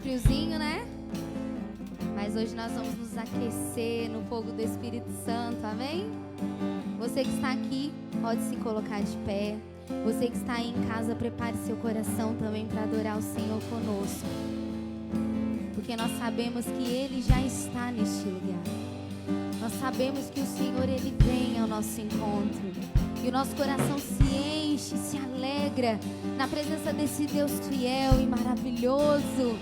friozinho, né? Mas hoje nós vamos nos aquecer no fogo do Espírito Santo, amém? Você que está aqui, pode se colocar de pé. Você que está aí em casa, prepare seu coração também para adorar o Senhor conosco. Porque nós sabemos que Ele já está neste lugar. Nós sabemos que o Senhor, Ele vem ao nosso encontro. E o nosso coração se enche, se alegra na presença desse Deus fiel e maravilhoso,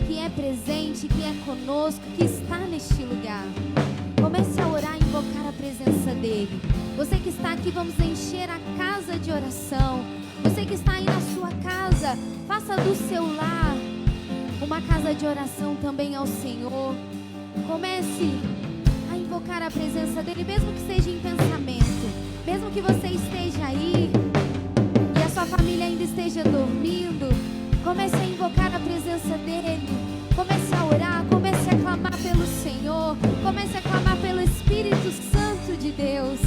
que é presente, que é conosco, que está neste lugar. Comece a orar e invocar a presença dEle. Você que está aqui, vamos encher a casa de oração. Você que está aí na sua casa, faça do seu lar uma casa de oração também ao Senhor. Comece a invocar a presença dEle, mesmo que seja em pensamento. Mesmo que você esteja aí e a sua família ainda esteja dormindo, comece a invocar a presença dEle. Comece a orar, comece a clamar pelo Senhor, comece a clamar pelo Espírito Santo de Deus.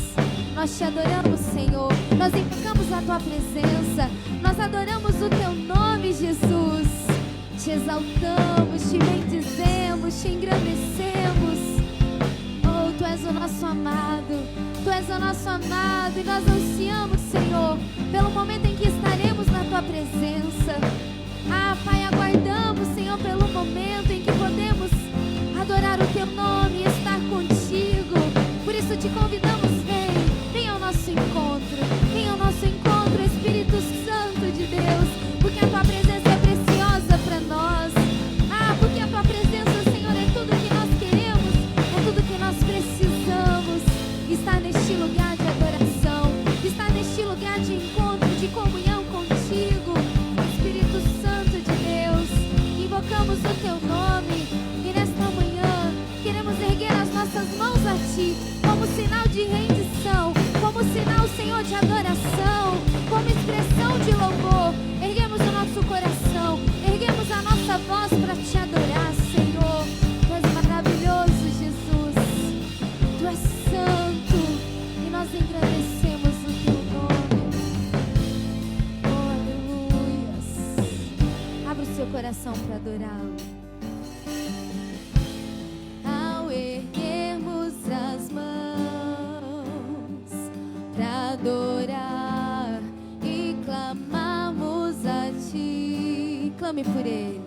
Nós te adoramos, Senhor, nós invocamos a Tua presença, nós adoramos o Teu nome, Jesus. Te exaltamos, te bendizemos, te engrandecemos. Oh, Tu és o nosso amado, Tu és o nosso amado, e nós ansiamos, Senhor, pelo momento em que estaremos na Tua presença. Ah, Pai, aguardamos, Senhor, pelo momento em que podemos adorar o Teu nome e estar contigo. Por isso te convidamos, vem ao nosso encontro, vem ao nosso encontro, Espírito Santo de Deus, porque a Tua presença é preciosa para nós. Ah, porque a Tua presença, Senhor, é tudo que nós queremos, é tudo que nós precisamos. Está neste lugar de adoração, está neste lugar de encontro, de comunhão contigo, Espírito Santo de Deus. Invocamos o Teu nome e nesta manhã queremos erguer as nossas mãos a Ti como sinal de rendição, como sinal, Senhor, de adoração, como expressão de louvor. Erguemos o nosso coração, erguemos a nossa voz para Te adorar, Senhor. Tu és maravilhoso, Jesus, Tu és santo e nós engrandecemos o Teu nome. Oh, aleluias. Abra o seu coração para adorá-lo. Ao erguermos as mãos para adorar e clamarmos a Ti, clame por Ele.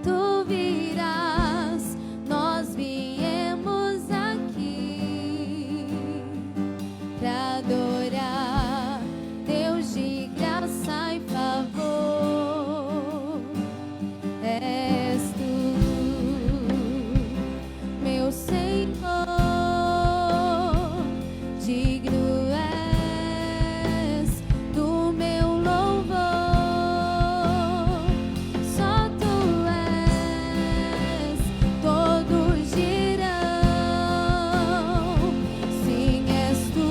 Tu virás, nós viemos aqui para adorar, Deus de graça e favor. És Tu, meu Senhor, digno és do meu louvor. Só Tu és, todos dirão, sim, és Tu.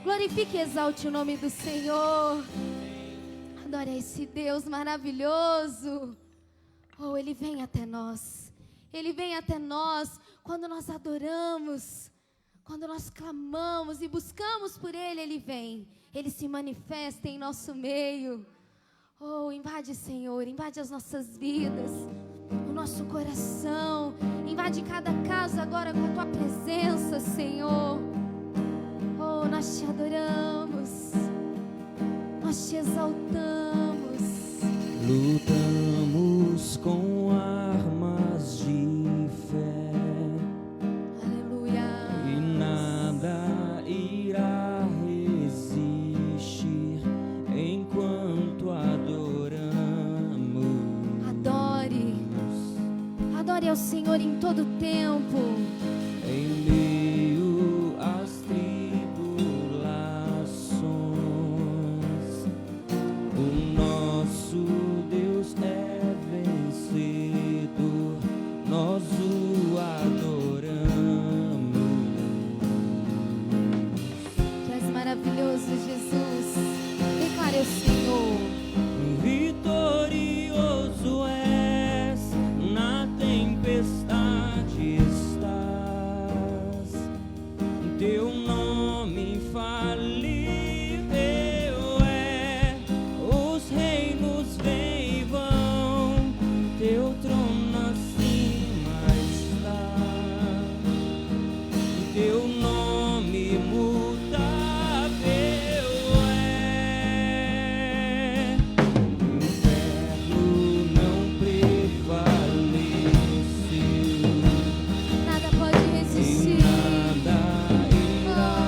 Glorifique e exalte o nome do Senhor. Adore a esse Deus maravilhoso. Oh, Ele vem até nós. Ele vem até nós quando nós adoramos, quando nós clamamos e buscamos por Ele. Ele vem. Ele se manifesta em nosso meio. Oh, invade, Senhor, invade as nossas vidas, o nosso coração. Invade cada casa agora com a Tua presença, Senhor. Oh, nós Te adoramos, nós Te exaltamos. Lutamos com armas de fé. Aleluia. E nada irá resistir enquanto adoramos. Adore ao Senhor em todo tempo. Em meio às tribulações, o nosso Deus é vencedor, nós o adoramos. Tu és maravilhoso, Jesus. Declare ao Senhor. Vitorioso és, na tempestade estás, teu nome infalível é, os reinos vêm e vão, teu trono acima está, teu nome imutável é, o inferno não prevaleceu, Nada pode e resistir. nada irá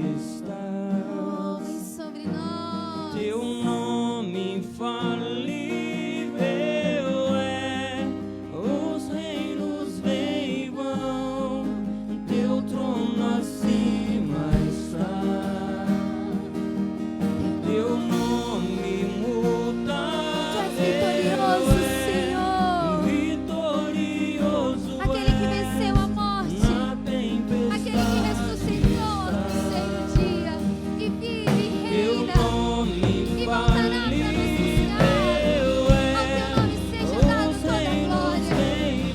Oh, vem estás. sobre nós. Teu nome infalível é, os reinos vêm e vão, teu trono acima está. Teu nome imutável Senhor. vitorioso Aquele que venceu a morte. na tempestade. Aquele que ressuscitou no terceiro dia e vive e Teu reina. nome E voltará para nos buscar. infalível Ao teu nome seja dado toda a glória.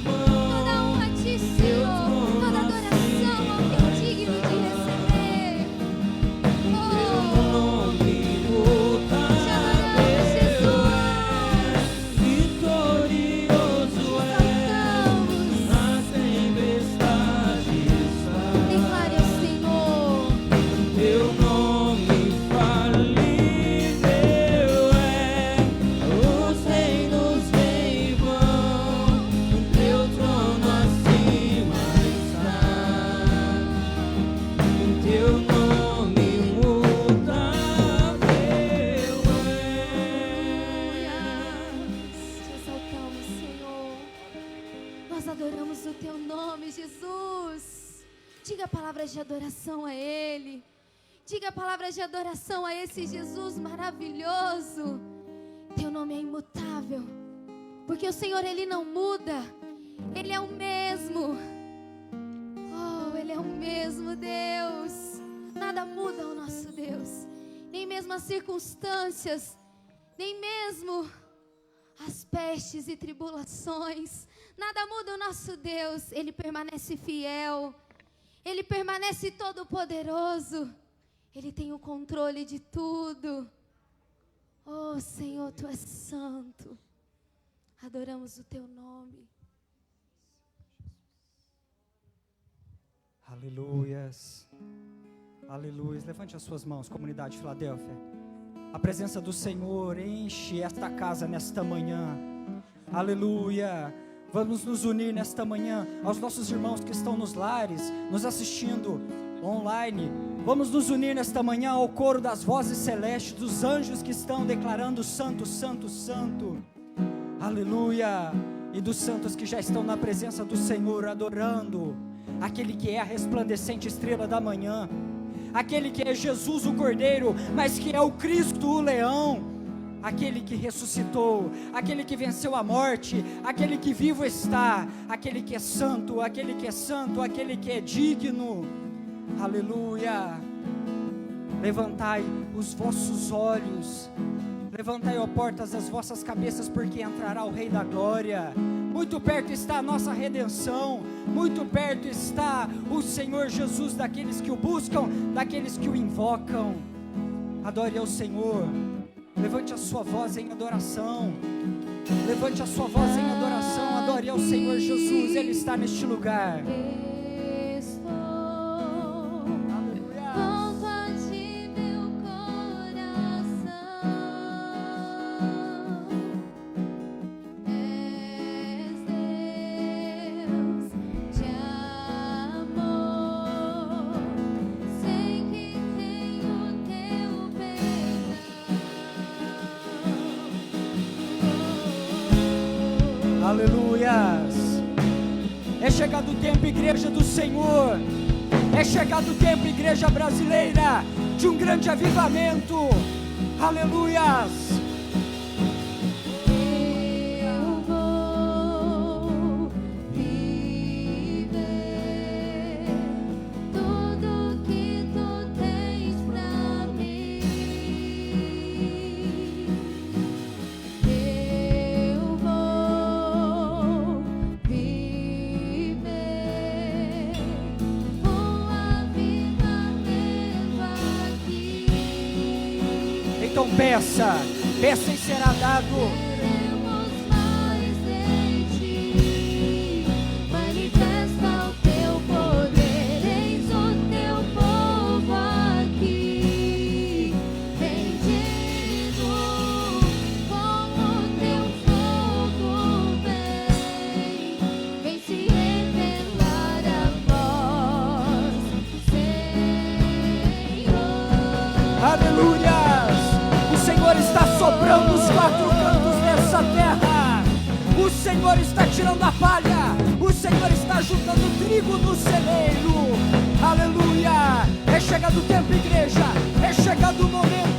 Toda honra a ti, Senhor. Toda adoração ao que é digno de receber. Oh, te adoramos, Jesus. Vitorioso é, Exaltamos. na tempestade está. Declare ao Senhor. Teu nome infalível é, os reinos vêm e vão, teu trono acima está. Teu nome imutável Te exaltamos, Senhor. Nós adoramos o teu nome, Jesus. Diga palavras de adoração a Ele. Diga palavras de adoração a esse Jesus maravilhoso. Teu nome é imutável, porque o Senhor, Ele não muda. Ele é o mesmo. Oh, Ele é o mesmo Deus. Nada muda ao nosso Deus. Nem mesmo as circunstâncias, nem mesmo as pestes e tribulações. Nada muda o nosso Deus. Ele permanece fiel. Ele permanece todo-poderoso. Ele tem o controle de tudo. Oh, Senhor, Tu és santo. Adoramos o Teu nome. Aleluias. Aleluias. Levante as suas mãos, comunidade de Filadélfia. A presença do Senhor enche esta casa nesta manhã. Aleluia. Vamos nos unir nesta manhã aos nossos irmãos que estão nos lares, nos assistindo online. Vamos nos unir nesta manhã ao coro das vozes celestes, dos anjos que estão declarando santo, santo, santo. Aleluia. E dos santos que já estão na presença do Senhor, adorando aquele que é a resplandecente estrela da manhã, aquele que é Jesus o Cordeiro, mas que é o Cristo o Leão, aquele que ressuscitou, aquele que venceu a morte, aquele que vivo está, aquele que é santo, aquele que é santo, aquele que é digno. Aleluia. Levantai os vossos olhos, levantai, ó portas, as vossas cabeças, porque entrará o Rei da Glória. Muito perto está a nossa redenção, muito perto está o Senhor Jesus, daqueles que o buscam, daqueles que o invocam. Adore ao Senhor. Levante a sua voz em adoração. Levante a sua voz em adoração. Adore ao Senhor Jesus. Ele está neste lugar. Volto a ti, meu coração. És Deus de amor. Sei que tenho teu perdão. Aleluias. É chegado o tempo, igreja do Senhor. É chegado o tempo, igreja brasileira, de um grande avivamento. Aleluias. Eu vou viver tudo que tu tens pra mim. Eu vou viver o avivamento aqui. Então peça e será dado. Queremos mais de ti, manifesta o teu poder, eis o teu povo aqui, rendido com o teu fogo vem se revelar a nós, Senhor. Senhor está tirando a palha, o Senhor está juntando o trigo no celeiro. Aleluia! É chegado o tempo, igreja, é chegado o momento.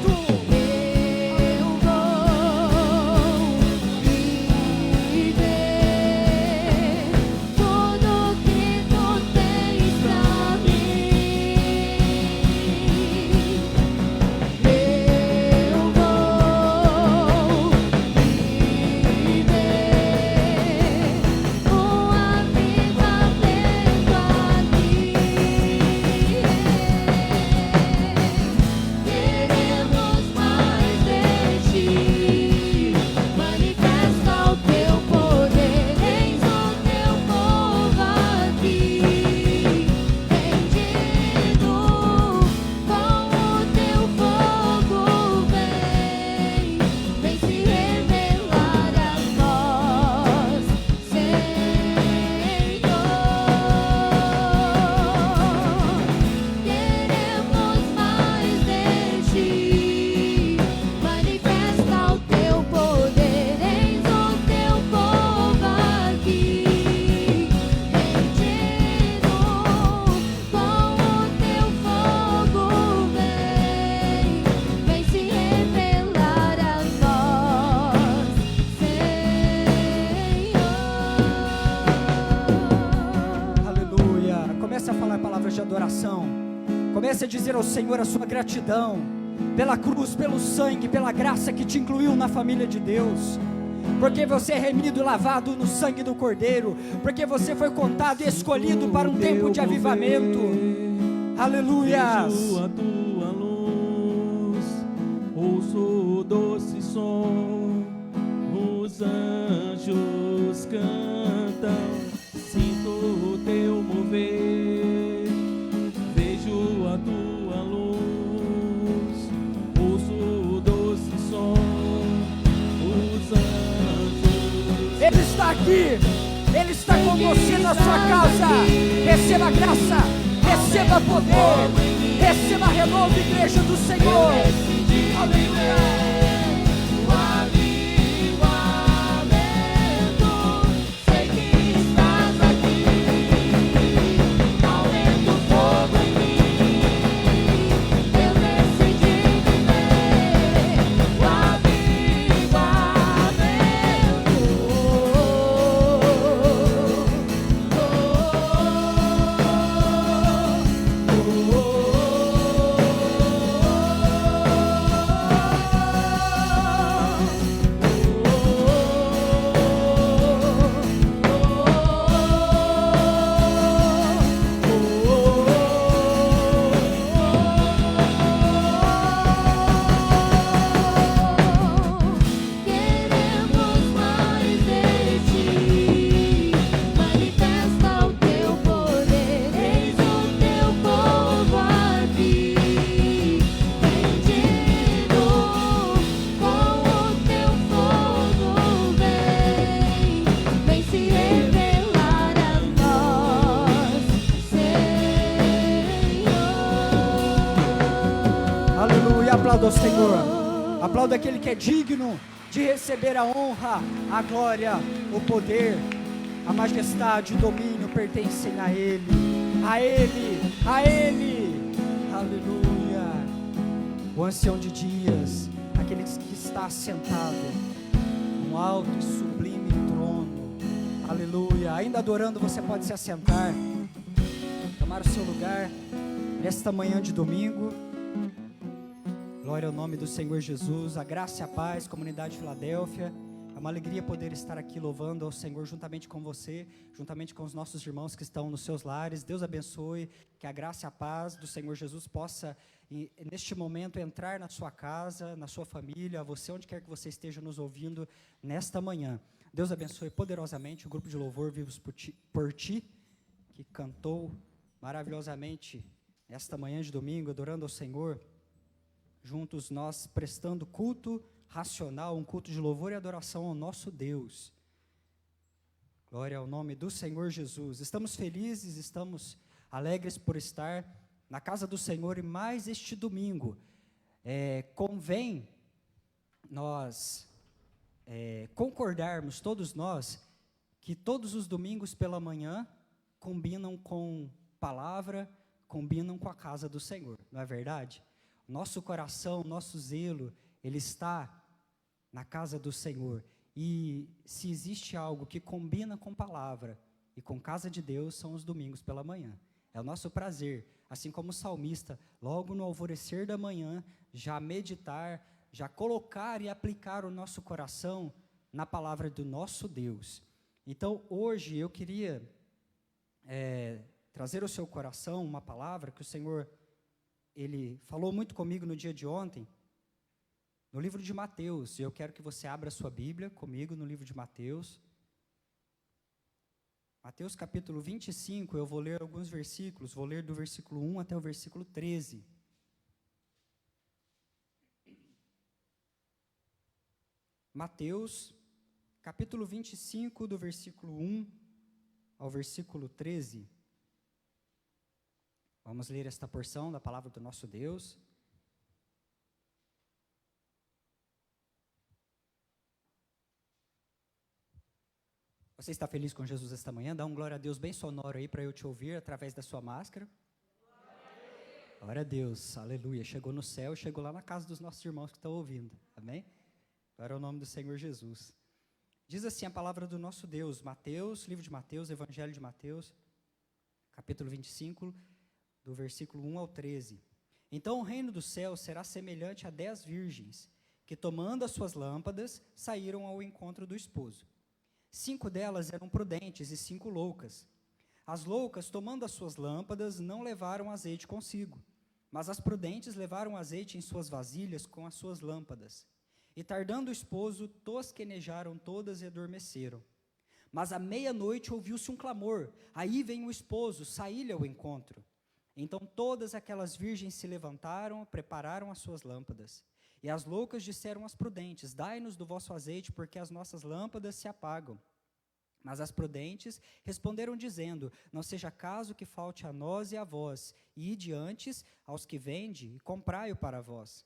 Comece a dizer ao Senhor a sua gratidão pela cruz, pelo sangue, pela graça que te incluiu na família de Deus, porque você é remido e lavado no sangue do Cordeiro, porque você foi contado e escolhido para um tempo de avivamento. Aleluia! Vejo a tua luz, ouço o doce som, os anjos cantam, sinto o teu mover. Vejo a tua luz, ouço o doce som, os anjos. Ele está aqui, Ele está com você na sua casa. Receba graça, receba poder, receba renovo, igreja do Senhor. Aleluia. Aplauda ao Senhor, aplauda aquele que é digno de receber a honra, a glória, o poder, a majestade, o domínio pertencem a Ele, a Ele, a Ele. Aleluia. O ancião de dias, aquele que está assentado num alto e sublime trono. Aleluia. Ainda adorando, você pode se assentar, tomar o seu lugar nesta manhã de domingo. Glória ao nome do Senhor Jesus, a graça e a paz, comunidade Filadélfia. É uma alegria poder estar aqui louvando ao Senhor juntamente com você, juntamente com os nossos irmãos que estão nos seus lares. Deus abençoe, que a graça e a paz do Senhor Jesus possa, neste momento, entrar na sua casa, na sua família, você, onde quer que você esteja nos ouvindo nesta manhã. Deus abençoe poderosamente o grupo de louvor Vivos por Ti, que cantou maravilhosamente esta manhã de domingo, adorando ao Senhor. Juntos nós prestando culto racional, um culto de louvor e adoração ao nosso Deus. Glória ao nome do Senhor Jesus. Estamos felizes, estamos alegres por estar na casa do Senhor e mais este domingo. Convém nós concordarmos, todos nós, que todos os domingos pela manhã combinam com palavra, combinam com a casa do Senhor, não é verdade? Nosso coração, nosso zelo, ele está na casa do Senhor. E se existe algo que combina com palavra e com casa de Deus, são os domingos pela manhã. É o nosso prazer, assim como o salmista, logo no alvorecer da manhã, já meditar, já colocar e aplicar o nosso coração na palavra do nosso Deus. Então, hoje eu queria trazer ao seu coração uma palavra que o Senhor, Ele falou muito comigo no dia de ontem, no livro de Mateus. Eu quero que você abra a sua Bíblia comigo no livro de Mateus. Mateus capítulo 25, eu vou ler alguns versículos, vou ler do versículo 1 até o versículo 13. Mateus, capítulo 25, do versículo 1 ao versículo 13. Vamos ler esta porção da palavra do nosso Deus. Você está feliz com Jesus esta manhã? Dá um glória a Deus bem sonoro aí para eu te ouvir através da sua máscara. Glória a Deus, aleluia. Chegou no céu, chegou lá na casa dos nossos irmãos que estão ouvindo. Amém? Glória ao nome do Senhor Jesus. Diz assim a palavra do nosso Deus, Mateus, livro de Mateus, Evangelho de Mateus, capítulo 25, do versículo 1 ao 13. Então o reino dos céus será semelhante a 10 virgens, que tomando as suas lâmpadas, saíram ao encontro do esposo. 5 delas eram prudentes e 5 loucas. As loucas, tomando as suas lâmpadas, não levaram azeite consigo, mas as prudentes levaram azeite em suas vasilhas com as suas lâmpadas. E tardando o esposo, tosquenejaram todas e adormeceram. Mas à meia-noite ouviu-se um clamor: aí vem o esposo, saí-lhe ao encontro. Então todas aquelas virgens se levantaram, prepararam as suas lâmpadas. E as loucas disseram às prudentes: dai-nos do vosso azeite, porque as nossas lâmpadas se apagam. Mas as prudentes responderam dizendo: não seja caso que falte a nós e a vós, e ide antes aos que vende, e comprai-o para vós.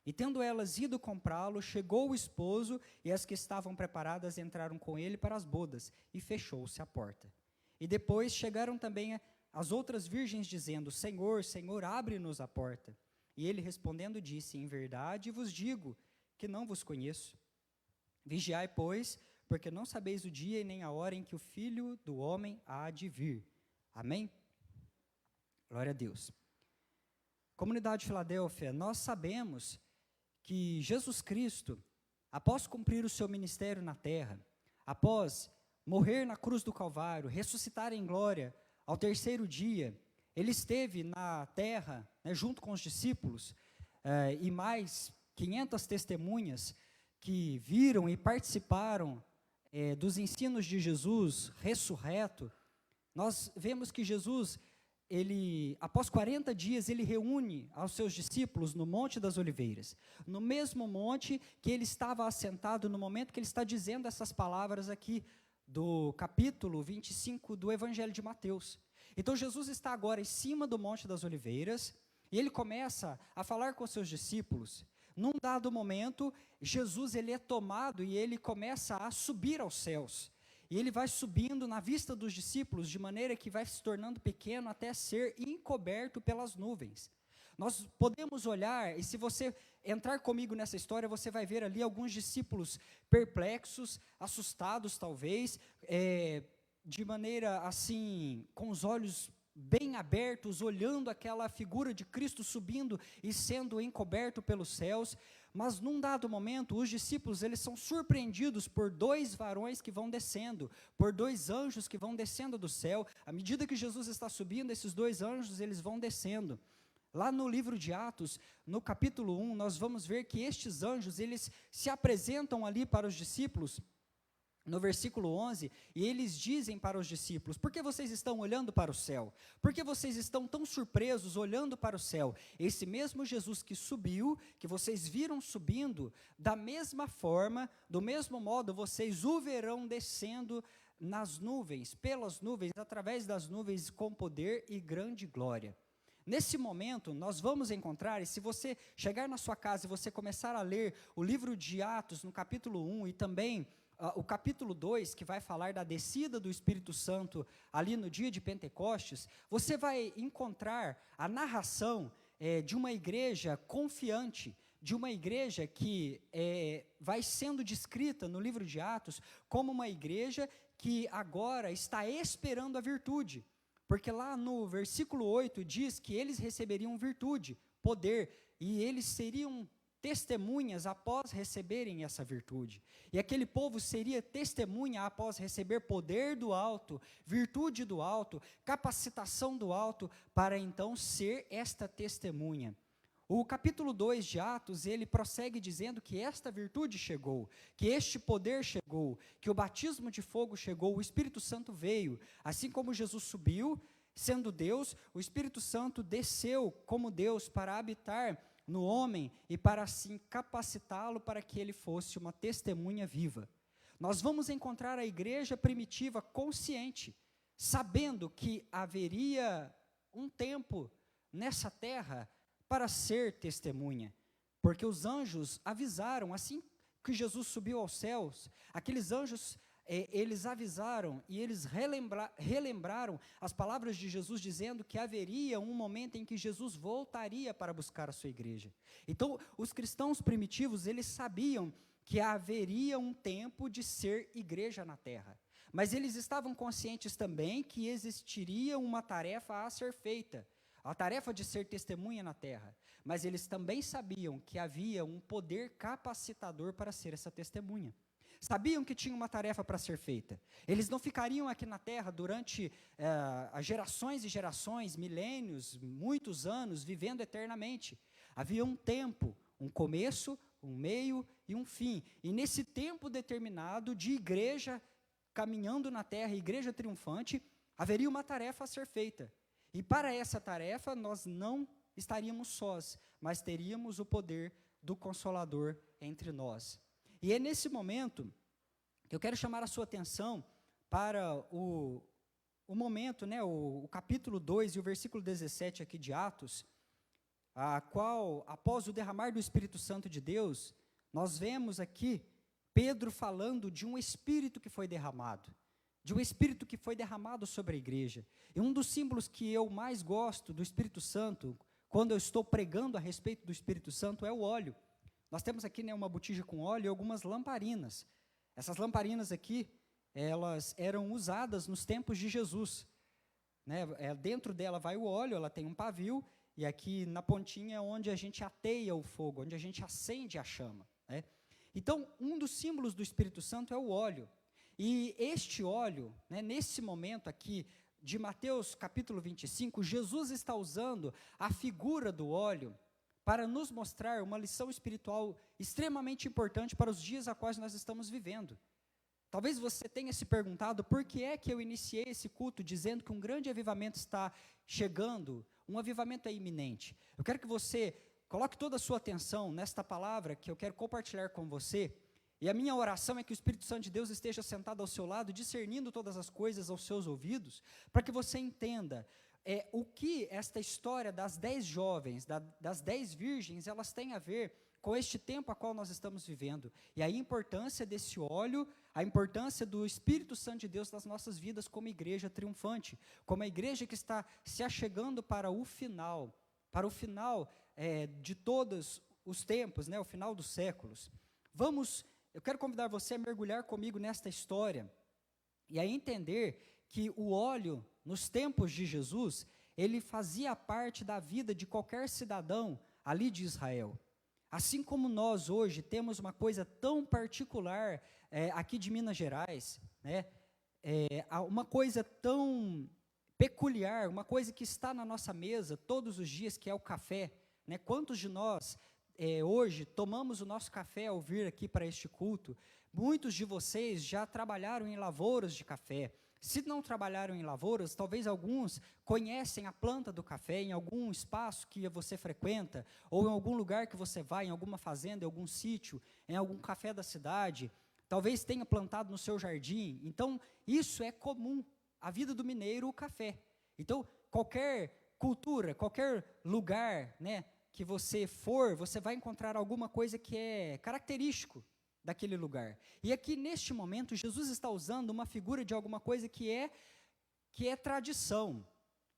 E tendo elas ido comprá-lo, chegou o esposo, e as que estavam preparadas entraram com ele para as bodas, e fechou-se a porta. E depois chegaram também as outras virgens, dizendo: Senhor, Senhor, abre-nos a porta. E ele respondendo disse: em verdade vos digo que não vos conheço. Vigiai, pois, porque não sabeis o dia e nem a hora em que o Filho do Homem há de vir. Amém? Glória a Deus. Comunidade de Filadélfia, nós sabemos que Jesus Cristo, após cumprir o seu ministério na terra, após morrer na cruz do Calvário, ressuscitar em glória ao terceiro dia, ele esteve na terra, junto com os discípulos, e mais 500 testemunhas que viram e participaram dos ensinos de Jesus ressurreto. Nós vemos que Jesus, após 40 dias, ele reúne aos seus discípulos no Monte das Oliveiras, no mesmo monte que ele estava assentado no momento que ele está dizendo essas palavras aqui, do capítulo 25 do Evangelho de Mateus. Então Jesus está agora em cima do Monte das Oliveiras, e ele começa a falar com seus discípulos. Num dado momento, Jesus ele é tomado e ele começa a subir aos céus. E ele vai subindo na vista dos discípulos, de maneira que vai se tornando pequeno até ser encoberto pelas nuvens. Nós podemos olhar, e se você entrar comigo nessa história, você vai ver ali alguns discípulos perplexos, assustados talvez, de maneira assim, com os olhos bem abertos, olhando aquela figura de Cristo subindo e sendo encoberto pelos céus. Mas num dado momento, os discípulos eles são surpreendidos por 2 varões que vão descendo, por 2 anjos que vão descendo do céu. À medida que Jesus está subindo, esses 2 anjos eles vão descendo. Lá no livro de Atos, no capítulo 1, nós vamos ver que estes anjos, eles se apresentam ali para os discípulos, no versículo 11, e eles dizem para os discípulos: por que vocês estão olhando para o céu? Por que vocês estão tão surpresos olhando para o céu? Esse mesmo Jesus que subiu, que vocês viram subindo, da mesma forma, do mesmo modo, vocês o verão descendo nas nuvens, pelas nuvens, através das nuvens, com poder e grande glória. Nesse momento, nós vamos encontrar, e se você chegar na sua casa e você começar a ler o livro de Atos, no capítulo 1, e também o capítulo 2, que vai falar da descida do Espírito Santo ali no dia de Pentecostes, você vai encontrar a narração de uma igreja confiante, de uma igreja que vai sendo descrita no livro de Atos como uma igreja que agora está esperando a virtude. Porque lá no versículo 8 diz que eles receberiam virtude, poder, e eles seriam testemunhas após receberem essa virtude. E aquele povo seria testemunha após receber poder do alto, virtude do alto, capacitação do alto, para então ser esta testemunha. O capítulo 2 de Atos, ele prossegue dizendo que esta virtude chegou, que este poder chegou, que o batismo de fogo chegou, o Espírito Santo veio. Assim como Jesus subiu, sendo Deus, o Espírito Santo desceu como Deus para habitar no homem e para assim capacitá-lo para que ele fosse uma testemunha viva. Nós vamos encontrar a igreja primitiva consciente, sabendo que haveria um tempo nessa terra para ser testemunha, porque os anjos avisaram, assim que Jesus subiu aos céus, aqueles anjos, eles avisaram e eles relembraram as palavras de Jesus, dizendo que haveria um momento em que Jesus voltaria para buscar a sua igreja. Então, os cristãos primitivos, eles sabiam que haveria um tempo de ser igreja na terra, mas eles estavam conscientes também que existiria uma tarefa a ser feita, a tarefa de ser testemunha na terra, mas eles também sabiam que havia um poder capacitador para ser essa testemunha. Sabiam que tinha uma tarefa para ser feita. Eles não ficariam aqui na terra durante gerações e gerações, milênios, muitos anos, vivendo eternamente. Havia um tempo, um começo, um meio e um fim. E nesse tempo determinado de igreja caminhando na terra, igreja triunfante, haveria uma tarefa a ser feita. E para essa tarefa, nós não estaríamos sós, mas teríamos o poder do Consolador entre nós. E é nesse momento que eu quero chamar a sua atenção para o momento, o capítulo 2 e o versículo 17 aqui de Atos, a qual, após o derramar do Espírito Santo de Deus, nós vemos aqui Pedro falando de um Espírito que foi derramado. De um Espírito que foi derramado sobre a igreja. E um dos símbolos que eu mais gosto do Espírito Santo, quando eu estou pregando a respeito do Espírito Santo, é o óleo. Nós temos aqui uma botija com óleo e algumas lamparinas. Essas lamparinas aqui, elas eram usadas nos tempos de Jesus. Dentro dela vai o óleo, ela tem um pavio, e aqui na pontinha é onde a gente ateia o fogo, onde a gente acende a chama. Então, um dos símbolos do Espírito Santo é o óleo. E este óleo, nesse momento aqui, de Mateus capítulo 25, Jesus está usando a figura do óleo para nos mostrar uma lição espiritual extremamente importante para os dias a quais nós estamos vivendo. Talvez você tenha se perguntado por que é que eu iniciei esse culto dizendo que um grande avivamento está chegando, um avivamento é iminente. Eu quero que você coloque toda a sua atenção nesta palavra que eu quero compartilhar com você. E a minha oração é que o Espírito Santo de Deus esteja sentado ao seu lado, discernindo todas as coisas aos seus ouvidos, para que você entenda o que esta história das 10 jovens, das 10 virgens, elas têm a ver com este tempo a qual nós estamos vivendo. E a importância desse óleo, a importância do Espírito Santo de Deus nas nossas vidas como igreja triunfante, como a igreja que está se achegando para o final de todos os tempos, o final dos séculos. Eu quero convidar você a mergulhar comigo nesta história e a entender que o óleo, nos tempos de Jesus, ele fazia parte da vida de qualquer cidadão ali de Israel. Assim como nós hoje temos uma coisa tão particular aqui de Minas Gerais, uma coisa tão peculiar, uma coisa que está na nossa mesa todos os dias, que é o café. Quantos de nós hoje tomamos o nosso café ao vir aqui para este culto? Muitos de vocês já trabalharam em lavouras de café. Se não trabalharam em lavouras, talvez alguns conhecem a planta do café em algum espaço que você frequenta, ou em algum lugar que você vai, em alguma fazenda, em algum sítio, em algum café da cidade. Talvez tenha plantado no seu jardim. Então, isso é comum. A vida do mineiro, o café. Então, qualquer cultura, qualquer lugar, né, que você for, você vai encontrar alguma coisa que é característico daquele lugar. E aqui, neste momento, Jesus está usando uma figura de alguma coisa que é tradição,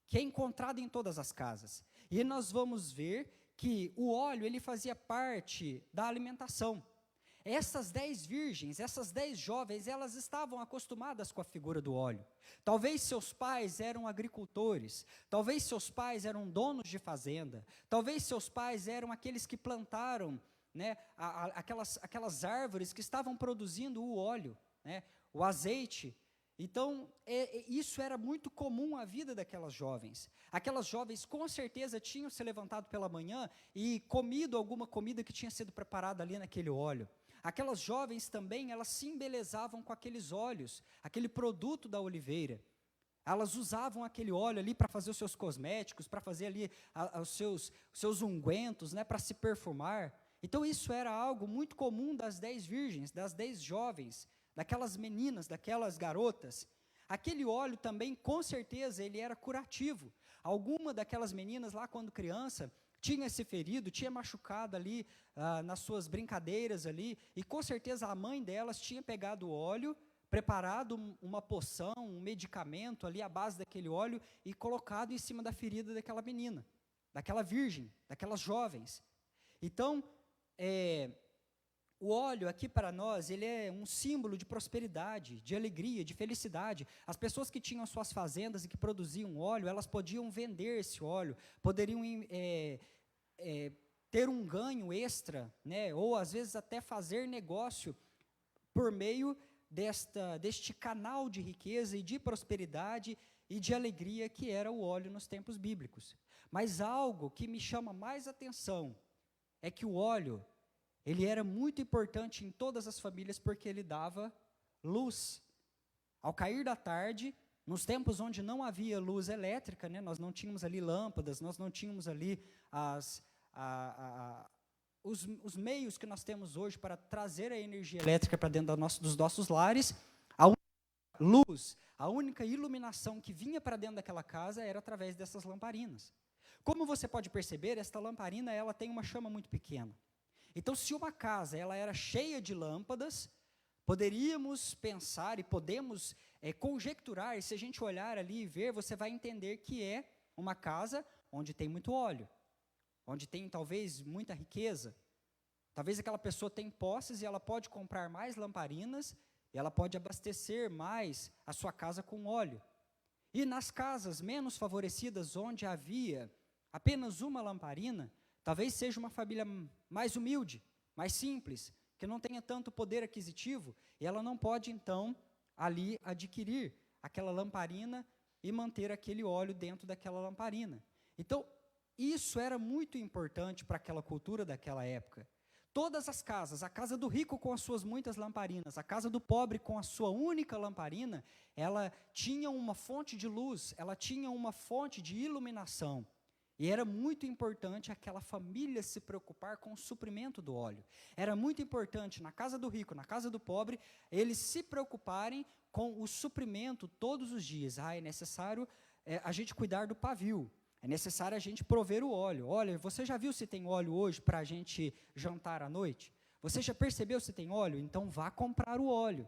que é encontrada em todas as casas. E nós vamos ver que o óleo, ele fazia parte da alimentação. Essas 10 virgens, essas 10 jovens, elas estavam acostumadas com a figura do óleo. Talvez seus pais eram agricultores, talvez seus pais eram donos de fazenda, talvez seus pais eram aqueles que plantaram, né, aquelas árvores que estavam produzindo o óleo, né, o azeite. Então, isso era muito comum à vida daquelas jovens. Aquelas jovens, com certeza, tinham se levantado pela manhã e comido alguma comida que tinha sido preparada ali naquele óleo. Aquelas jovens também, elas se embelezavam com aqueles óleos, aquele produto da oliveira. Elas usavam aquele óleo ali para fazer os seus cosméticos, para fazer ali os seus ungüentos, né, para se perfumar. Então, isso era algo muito comum das 10 virgens, das 10 jovens, daquelas meninas, daquelas garotas. Aquele óleo também, com certeza, ele era curativo. Alguma daquelas meninas lá, quando criança, tinha se ferido, tinha machucado ali nas suas brincadeiras ali, e com certeza a mãe delas tinha pegado o óleo, preparado uma poção, um medicamento ali à base daquele óleo e colocado em cima da ferida daquela menina, daquela virgem, daquelas jovens. Então, o óleo aqui para nós, ele é um símbolo de prosperidade, de alegria, de felicidade. As pessoas que tinham suas fazendas e que produziam óleo, elas podiam vender esse óleo, poderiam ter um ganho extra, né, ou às vezes até fazer negócio por meio deste canal de riqueza e de prosperidade e de alegria que era o óleo nos tempos bíblicos. Mas algo que me chama mais atenção é que o óleo, ele era muito importante em todas as famílias porque ele dava luz. Ao cair da tarde, nos tempos onde não havia luz elétrica, né, nós não tínhamos ali lâmpadas, nós não tínhamos ali os meios que nós temos hoje para trazer a energia elétrica para dentro dos nossos lares, a única luz, a única iluminação que vinha para dentro daquela casa era através dessas lamparinas. Como você pode perceber, esta lamparina ela tem uma chama muito pequena. Então, se uma casa ela era cheia de lâmpadas, poderíamos pensar e podemos conjecturar, e se a gente olhar ali e ver, você vai entender que é uma casa onde tem muito óleo, onde tem talvez muita riqueza. Talvez aquela pessoa tenha posses e ela pode comprar mais lamparinas, e ela pode abastecer mais a sua casa com óleo. E nas casas menos favorecidas, onde havia apenas uma lamparina, talvez seja uma família mais humilde, mais simples, que não tenha tanto poder aquisitivo, e ela não pode, então, ali adquirir aquela lamparina e manter aquele óleo dentro daquela lamparina. Então, isso era muito importante para aquela cultura daquela época. Todas as casas, a casa do rico com as suas muitas lamparinas, a casa do pobre com a sua única lamparina, ela tinha uma fonte de luz, ela tinha uma fonte de iluminação. E era muito importante aquela família se preocupar com o suprimento do óleo. Era muito importante na casa do rico, na casa do pobre, eles se preocuparem com o suprimento todos os dias. É necessário a gente cuidar do pavio, é necessário a gente prover o óleo. Olha, você já viu se tem óleo hoje para a gente jantar à noite? Você já percebeu se tem óleo? Então vá comprar o óleo.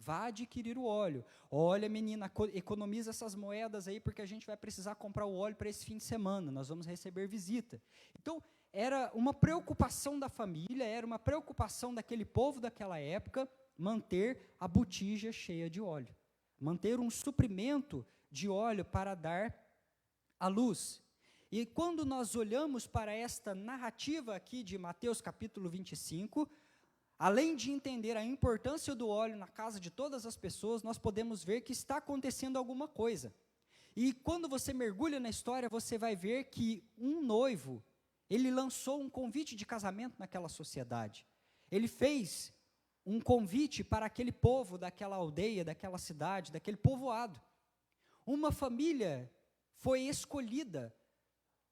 Vá adquirir o óleo. Olha, menina, economiza essas moedas aí, porque a gente vai precisar comprar o óleo para esse fim de semana, nós vamos receber visita. Então, era uma preocupação da família, era uma preocupação daquele povo daquela época, manter a botija cheia de óleo. Manter um suprimento de óleo para dar a luz. E quando nós olhamos para esta narrativa aqui de Mateus capítulo 25, além de entender a importância do óleo na casa de todas as pessoas, nós podemos ver que está acontecendo alguma coisa. E quando você mergulha na história, você vai ver que um noivo, ele lançou um convite de casamento naquela sociedade. Ele fez um convite para aquele povo daquela aldeia, daquela cidade, daquele povoado. Uma família foi escolhida.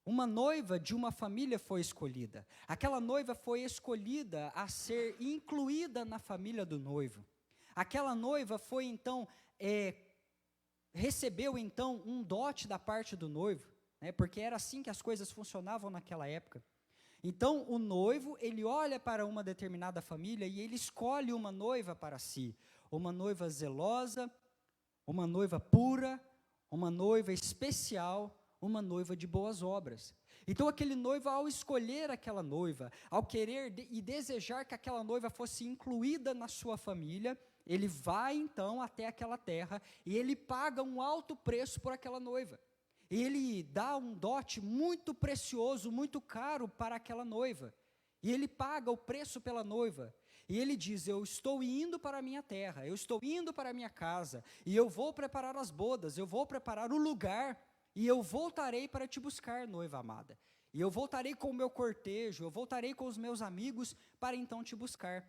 Uma noiva de uma família foi escolhida. Aquela noiva foi escolhida a ser incluída na família do noivo. Aquela noiva foi então, recebeu então um dote da parte do noivo. né? Porque era assim que as coisas funcionavam naquela época. Então, o noivo, ele olha para uma determinada família e ele escolhe uma noiva para si. Uma noiva zelosa, uma noiva pura, uma noiva especial, uma noiva de boas obras. Então, aquele noivo, ao escolher aquela noiva, ao querer e desejar que aquela noiva fosse incluída na sua família, ele vai, então, até aquela terra e ele paga um alto preço por aquela noiva. Ele dá um dote muito precioso, muito caro para aquela noiva. E ele paga o preço pela noiva. E ele diz, eu estou indo para a minha terra, eu estou indo para a minha casa, e eu vou preparar as bodas, eu vou preparar o lugar, e eu voltarei para te buscar, noiva amada. E eu voltarei com o meu cortejo, eu voltarei com os meus amigos, para então te buscar.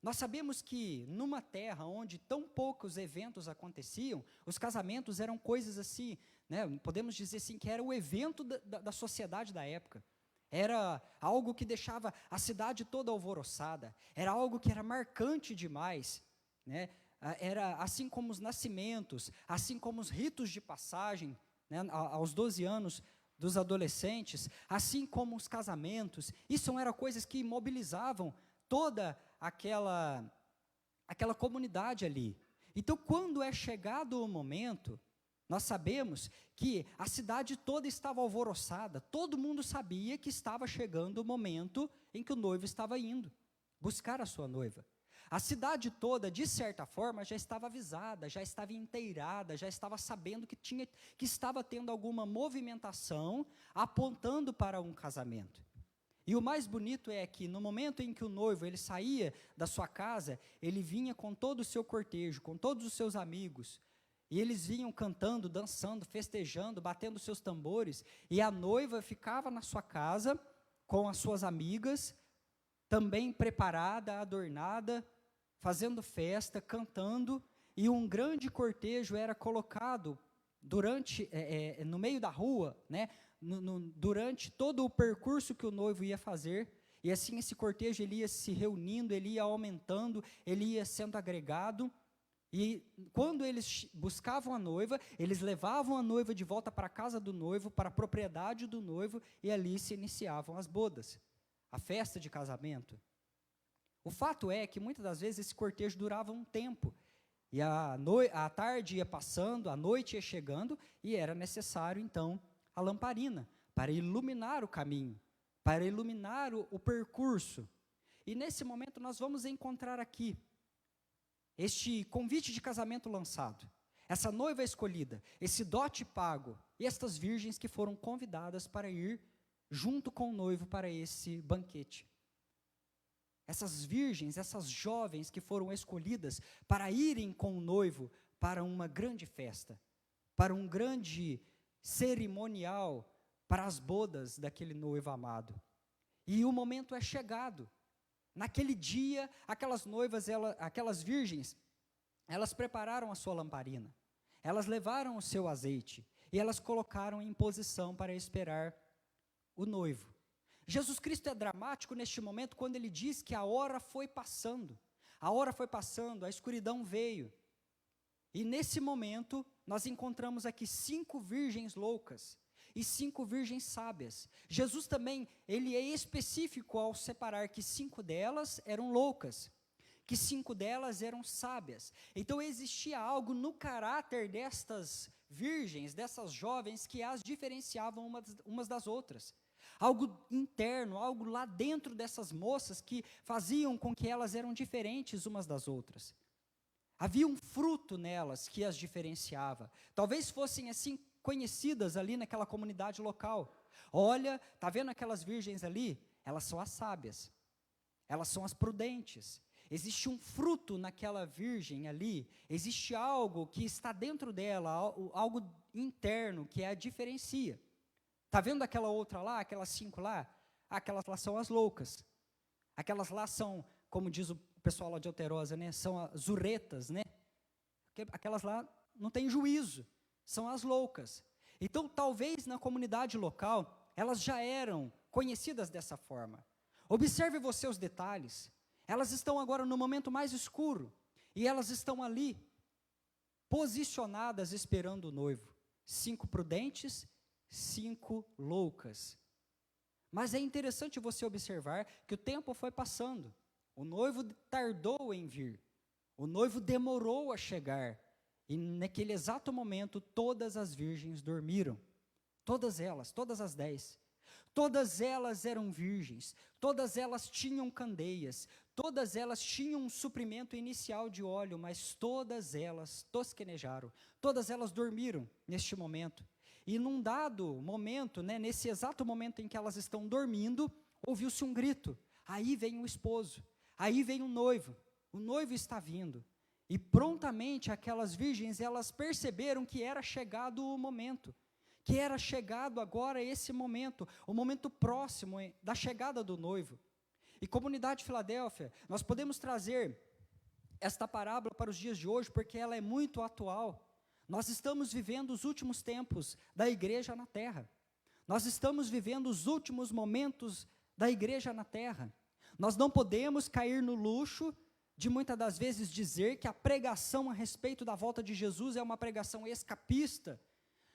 Nós sabemos que numa terra onde tão poucos eventos aconteciam, os casamentos eram coisas assim, né, podemos dizer assim, que era o evento da sociedade da época. Era algo que deixava a cidade toda alvoroçada, era algo que era marcante demais, né? Era assim como os nascimentos, assim como os ritos de passagem, né, aos 12 anos dos adolescentes, assim como os casamentos, isso eram coisas que mobilizavam toda aquela comunidade ali. Então, quando é chegado o momento, nós sabemos que a cidade toda estava alvoroçada, todo mundo sabia que estava chegando o momento em que o noivo estava indo buscar a sua noiva. A cidade toda, de certa forma, já estava avisada, já estava inteirada, já estava sabendo que estava tendo alguma movimentação apontando para um casamento. E o mais bonito é que no momento em que o noivo ele saía da sua casa, ele vinha com todo o seu cortejo, com todos os seus amigos, e eles vinham cantando, dançando, festejando, batendo seus tambores, e a noiva ficava na sua casa com as suas amigas, também preparada, adornada, fazendo festa, cantando, e um grande cortejo era colocado no meio da rua, né, durante todo o percurso que o noivo ia fazer, e assim esse cortejo ele ia se reunindo, ele ia aumentando, ele ia sendo agregado, e quando eles buscavam a noiva, eles levavam a noiva de volta para a casa do noivo, para a propriedade do noivo, e ali se iniciavam as bodas, a festa de casamento. O fato é que muitas das vezes esse cortejo durava um tempo, e a tarde ia passando, a noite ia chegando, e era necessário então a lamparina, para iluminar o caminho, para iluminar o percurso. E nesse momento nós vamos encontrar aqui este convite de casamento lançado, essa noiva escolhida, esse dote pago, e estas virgens que foram convidadas para ir junto com o noivo para esse banquete. Essas virgens, essas jovens que foram escolhidas para irem com o noivo para uma grande festa, para um grande cerimonial, para as bodas daquele noivo amado. E o momento é chegado. Naquele dia, aquelas noivas, aquelas virgens, elas prepararam a sua lamparina, elas levaram o seu azeite, e elas colocaram em posição para esperar o noivo. Jesus Cristo é dramático neste momento, quando ele diz que a hora foi passando, a escuridão veio, e nesse momento, nós encontramos aqui 5 virgens loucas, e 5 virgens sábias. Jesus também, ele é específico ao separar que 5 delas eram loucas, que 5 delas eram sábias. Então existia algo no caráter destas virgens, dessas jovens, que as diferenciavam umas das outras. Algo interno, algo lá dentro dessas moças que faziam com que elas eram diferentes umas das outras. Havia um fruto nelas que as diferenciava. Talvez fossem assim conhecidas ali naquela comunidade local. Olha, está vendo aquelas virgens ali? Elas são as sábias, elas são as prudentes. Existe um fruto naquela virgem ali, existe algo que está dentro dela, algo interno que a diferencia. Está vendo aquela outra lá, aquelas 5 lá? Aquelas lá são as loucas. Aquelas lá são, como diz o pessoal lá de Alterosa, né? São as zurretas, né? Aquelas lá não têm juízo, são as loucas. Então, talvez na comunidade local, elas já eram conhecidas dessa forma. Observe você os detalhes. Elas estão agora no momento mais escuro, e elas estão ali, posicionadas esperando o noivo. 5 prudentes 5 loucas. Mas é interessante você observar que o tempo foi passando. O noivo tardou em vir. O noivo demorou a chegar. E naquele exato momento, todas as virgens dormiram. Todas elas, todas as 10. Todas elas eram virgens. Todas elas tinham candeias. Todas elas tinham um suprimento inicial de óleo, mas todas elas tosquenejaram. Todas elas dormiram neste momento. E num dado momento, nesse exato momento em que elas estão dormindo, ouviu-se um grito. Aí vem o esposo, aí vem o noivo está vindo. E prontamente aquelas virgens, elas perceberam que era chegado o momento, que era chegado agora esse momento, o momento próximo da chegada do noivo. E comunidade Filadélfia, nós podemos trazer esta parábola para os dias de hoje, porque ela é muito atual. Nós estamos vivendo os últimos tempos da igreja na terra. Nós estamos vivendo os últimos momentos da igreja na terra. Nós não podemos cair no luxo de muitas das vezes dizer que a pregação a respeito da volta de Jesus é uma pregação escapista.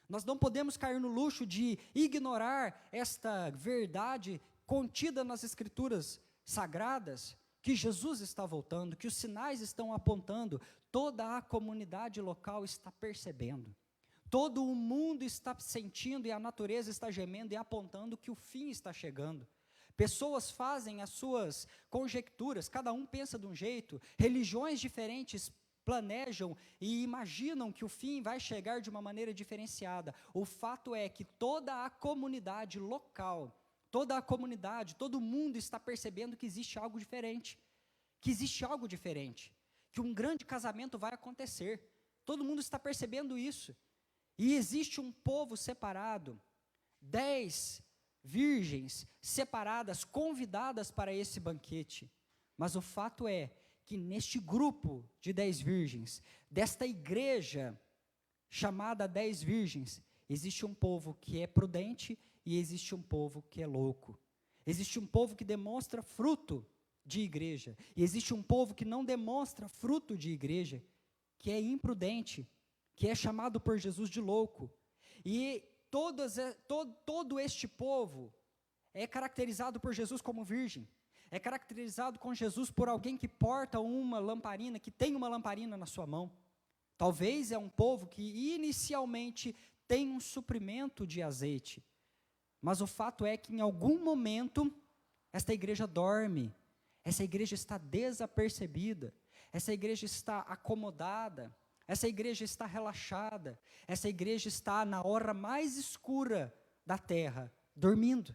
Nós não podemos cair no luxo de ignorar esta verdade contida nas Escrituras sagradas, que Jesus está voltando, que os sinais estão apontando, toda a comunidade local está percebendo, todo o mundo está sentindo e a natureza está gemendo e apontando que o fim está chegando. Pessoas fazem as suas conjecturas, cada um pensa de um jeito, religiões diferentes planejam e imaginam que o fim vai chegar de uma maneira diferenciada. O fato é que toda a comunidade local, toda a comunidade, todo mundo está percebendo que existe algo diferente, que um grande casamento vai acontecer. Todo mundo está percebendo isso. E existe um povo separado, 10 virgens separadas, convidadas para esse banquete. Mas o fato é que neste grupo de 10 virgens, desta igreja chamada 10 virgens, existe um povo que é prudente e existe um povo que é louco. Existe um povo que demonstra fruto de igreja, e existe um povo que não demonstra fruto de igreja, que é imprudente, que é chamado por Jesus de louco. E todo este povo é caracterizado por Jesus como virgem, é caracterizado com Jesus por alguém que porta uma lamparina, que tem uma lamparina na sua mão. Talvez é um povo que inicialmente tem um suprimento de azeite, mas o fato é que em algum momento esta igreja dorme, essa igreja está desapercebida, essa igreja está acomodada, essa igreja está relaxada, essa igreja está na hora mais escura da terra, dormindo,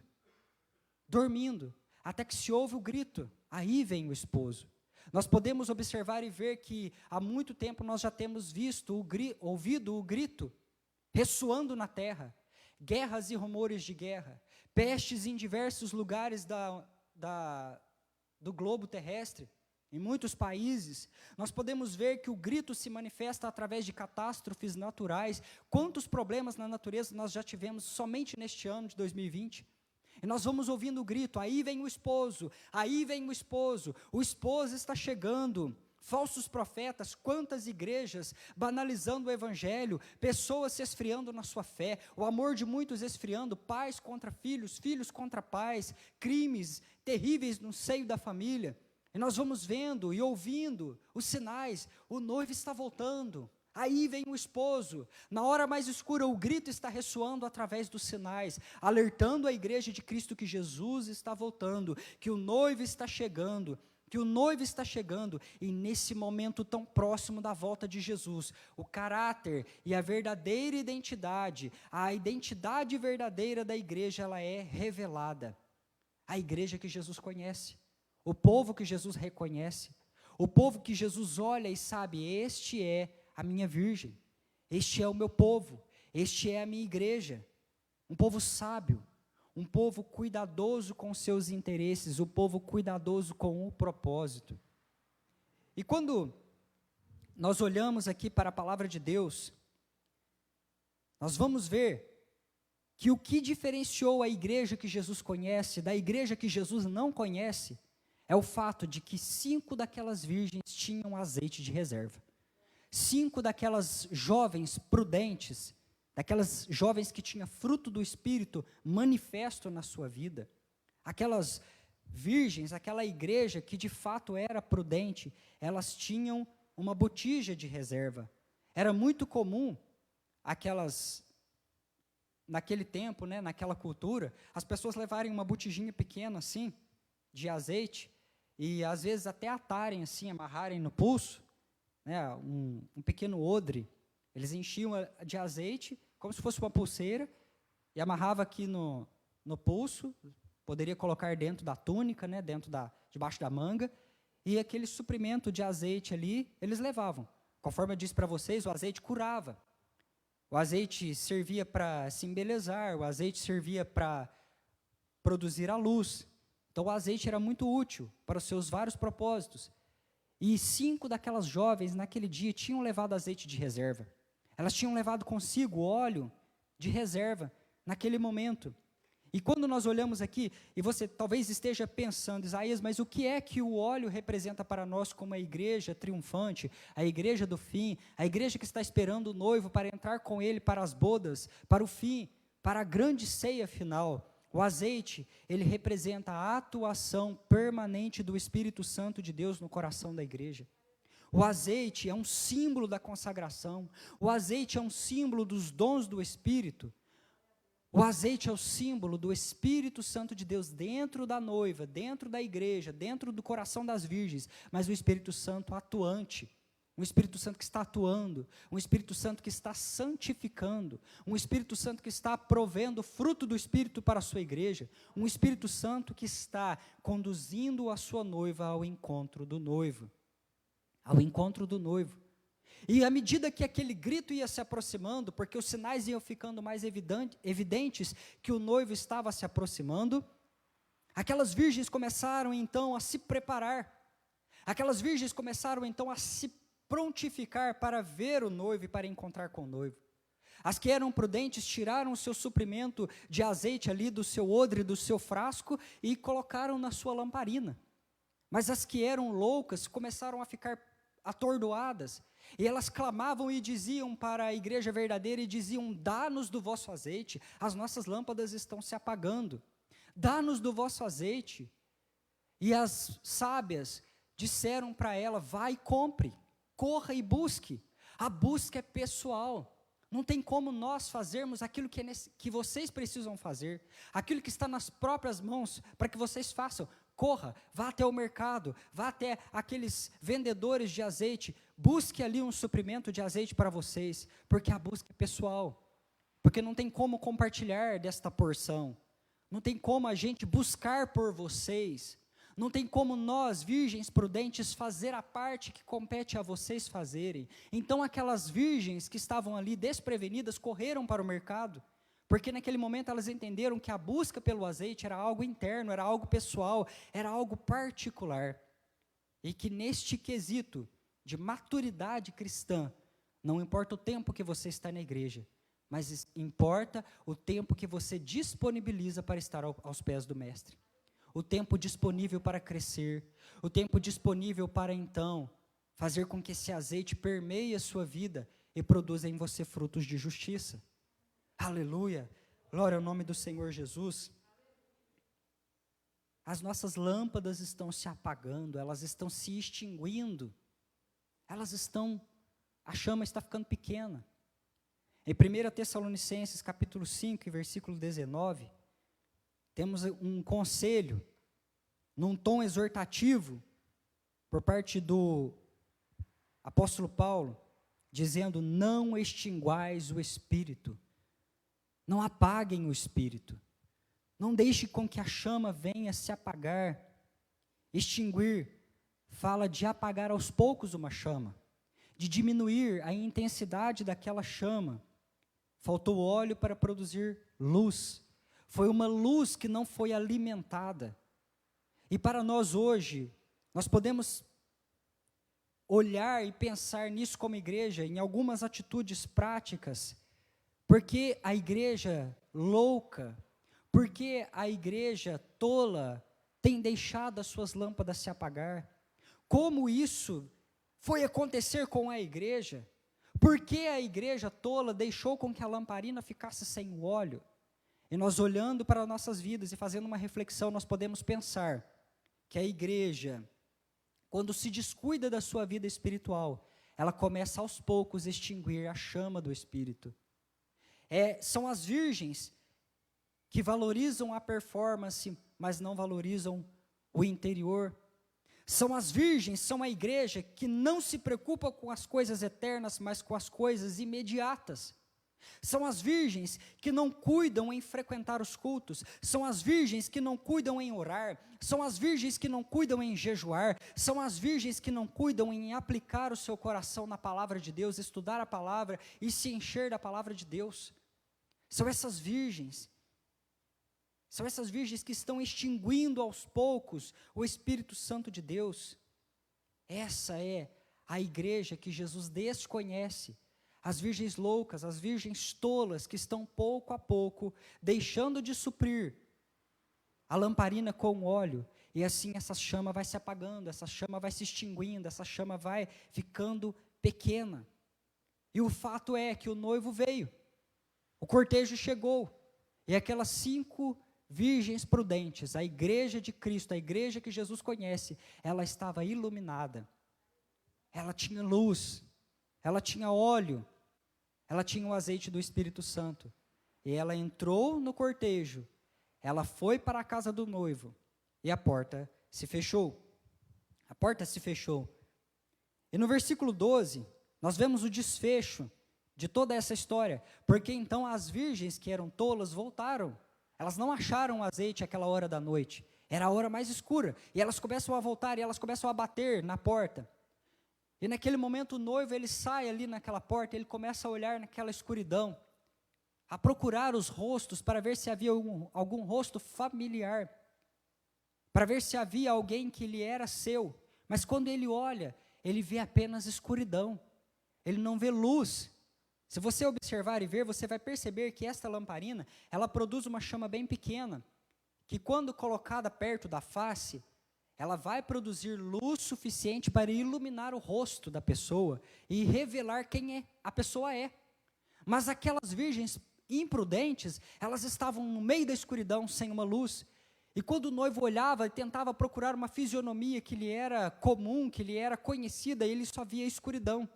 até que se ouve o grito, aí vem o esposo. Nós podemos observar e ver que há muito tempo nós já temos ouvido o grito ressoando na terra, guerras e rumores de guerra, pestes em diversos lugares do globo terrestre, em muitos países. Nós podemos ver que o grito se manifesta através de catástrofes naturais. Quantos problemas na natureza nós já tivemos somente neste ano de 2020? E nós vamos ouvindo o grito, aí vem o esposo, o esposo está chegando. Falsos profetas, quantas igrejas banalizando o evangelho, pessoas se esfriando na sua fé, o amor de muitos esfriando, pais contra filhos, filhos contra pais, crimes terríveis no seio da família. E nós vamos vendo e ouvindo os sinais, o noivo está voltando, aí vem o esposo, na hora mais escura o grito está ressoando através dos sinais, alertando a igreja de Cristo que Jesus está voltando, que o noivo está chegando, e nesse momento tão próximo da volta de Jesus, o caráter e a verdadeira identidade, a identidade verdadeira da igreja, ela é revelada. A igreja que Jesus conhece, o povo que Jesus reconhece, o povo que Jesus olha e sabe, este é a minha virgem, este é o meu povo, este é a minha igreja, um povo sábio, um povo cuidadoso com seus interesses, um povo cuidadoso com o propósito. E quando nós olhamos aqui para a palavra de Deus, nós vamos ver que o que diferenciou a igreja que Jesus conhece da igreja que Jesus não conhece é o fato de que 5 daquelas virgens tinham azeite de reserva. 5 daquelas jovens prudentes daquelas jovens que tinham fruto do Espírito manifesto na sua vida, aquelas virgens, aquela igreja que de fato era prudente, elas tinham uma botija de reserva. Era muito comum naquele tempo, né, naquela cultura, as pessoas levarem uma botijinha pequena assim, de azeite, e às vezes até atarem assim, amarrarem no pulso, né, um pequeno odre. Eles enchiam de azeite, como se fosse uma pulseira, e amarrava aqui no pulso, poderia colocar dentro da túnica, né, debaixo da manga, e aquele suprimento de azeite ali, eles levavam. Conforme eu disse para vocês, o azeite curava. O azeite servia para se embelezar, o azeite servia para produzir a luz. Então o azeite era muito útil para os seus vários propósitos. E 5 daquelas jovens, naquele dia, tinham levado azeite de reserva. Elas tinham levado consigo óleo de reserva, naquele momento. E quando nós olhamos aqui, e você talvez esteja pensando, Isaías, mas o que é que o óleo representa para nós como a igreja triunfante, a igreja do fim, a igreja que está esperando o noivo para entrar com ele para as bodas, para o fim, para a grande ceia final? O azeite, ele representa a atuação permanente do Espírito Santo de Deus no coração da igreja. O azeite é um símbolo da consagração, o azeite é um símbolo dos dons do Espírito. O azeite é o símbolo do Espírito Santo de Deus dentro da noiva, dentro da igreja, dentro do coração das virgens, mas o Espírito Santo atuante, um Espírito Santo que está atuando, um Espírito Santo que está santificando, um Espírito Santo que está provendo o fruto do Espírito para a sua igreja, um Espírito Santo que está conduzindo a sua noiva ao encontro do noivo, ao encontro do noivo. E à medida que aquele grito ia se aproximando, porque os sinais iam ficando mais evidentes que o noivo estava se aproximando, aquelas virgens começaram então a se preparar, aquelas virgens começaram então a se prontificar para ver o noivo e para encontrar com o noivo. As que eram prudentes tiraram o seu suprimento de azeite ali do seu odre, do seu frasco e colocaram na sua lamparina. Mas as que eram loucas começaram a ficar atordoadas, e elas clamavam e diziam para a igreja verdadeira, e diziam: dá-nos do vosso azeite, as nossas lâmpadas estão se apagando, dá-nos do vosso azeite. E as sábias disseram para ela: vai e compre, corra e busque. A busca é pessoal, não tem como nós fazermos aquilo que vocês precisam fazer, aquilo que está nas próprias mãos, para que vocês façam. Corra, vá até o mercado, vá até aqueles vendedores de azeite, busque ali um suprimento de azeite para vocês, porque a busca é pessoal, porque não tem como compartilhar desta porção, não tem como a gente buscar por vocês, não tem como nós, virgens prudentes, fazer a parte que compete a vocês fazerem. Então aquelas virgens que estavam ali desprevenidas correram para o mercado, porque naquele momento elas entenderam que a busca pelo azeite era algo interno, era algo pessoal, era algo particular. E que neste quesito de maturidade cristã, não importa o tempo que você está na igreja, mas importa o tempo que você disponibiliza para estar aos pés do Mestre. O tempo disponível para crescer, o tempo disponível para então fazer com que esse azeite permeie a sua vida e produza em você frutos de justiça. Aleluia, glória ao nome do Senhor Jesus. As nossas lâmpadas estão se apagando, elas estão se extinguindo, a chama está ficando pequena. Em 1 Tessalonicenses capítulo 5, versículo 19, temos um conselho, num tom exortativo, por parte do apóstolo Paulo, dizendo: não extinguais o Espírito. Não apaguem o Espírito, não deixe com que a chama venha se apagar. Extinguir fala de apagar aos poucos uma chama, de diminuir a intensidade daquela chama. Faltou óleo para produzir luz, foi uma luz que não foi alimentada. E para nós hoje, nós podemos olhar e pensar nisso como igreja, em algumas atitudes práticas. Porque a igreja louca, porque a igreja tola tem deixado as suas lâmpadas se apagar? Como isso foi acontecer com a igreja? Por que a igreja tola deixou com que a lamparina ficasse sem o óleo? E nós olhando para nossas vidas e fazendo uma reflexão, nós podemos pensar que a igreja, quando se descuida da sua vida espiritual, ela começa aos poucos a extinguir a chama do Espírito. São as virgens que valorizam a performance, mas não valorizam o interior. São as virgens, são a igreja que não se preocupa com as coisas eternas, mas com as coisas imediatas. São as virgens que não cuidam em frequentar os cultos, são as virgens que não cuidam em orar, são as virgens que não cuidam em jejuar, são as virgens que não cuidam em aplicar o seu coração na palavra de Deus, estudar a palavra e se encher da palavra de Deus. São essas virgens que estão extinguindo aos poucos o Espírito Santo de Deus. Essa é a igreja que Jesus desconhece. As virgens loucas, as virgens tolas que estão pouco a pouco deixando de suprir a lamparina com óleo, e assim essa chama vai se apagando, essa chama vai se extinguindo, essa chama vai ficando pequena. E o fato é que o noivo veio, o cortejo chegou, e aquelas 5 virgens prudentes, a igreja de Cristo, a igreja que Jesus conhece, ela estava iluminada, ela tinha luz, ela tinha óleo, ela tinha o azeite do Espírito Santo, e ela entrou no cortejo, ela foi para a casa do noivo, e a porta se fechou. A porta se fechou. E no versículo 12, nós vemos o desfecho de toda essa história, porque então as virgens que eram tolas voltaram, elas não acharam o azeite àquela hora da noite, era a hora mais escura, e elas começam a voltar, e elas começam a bater na porta. E naquele momento o noivo, ele sai ali naquela porta, ele começa a olhar naquela escuridão, a procurar os rostos, para ver se havia algum rosto familiar, para ver se havia alguém que lhe era seu, mas quando ele olha, ele vê apenas escuridão, ele não vê luz. Se você observar e ver, você vai perceber que esta lamparina, ela produz uma chama bem pequena, que quando colocada perto da face, ela vai produzir luz suficiente para iluminar o rosto da pessoa e revelar quem a pessoa é. Mas aquelas virgens imprudentes, elas estavam no meio da escuridão, sem uma luz. E quando o noivo olhava e tentava procurar uma fisionomia que lhe era comum, que lhe era conhecida, ele só via escuridão.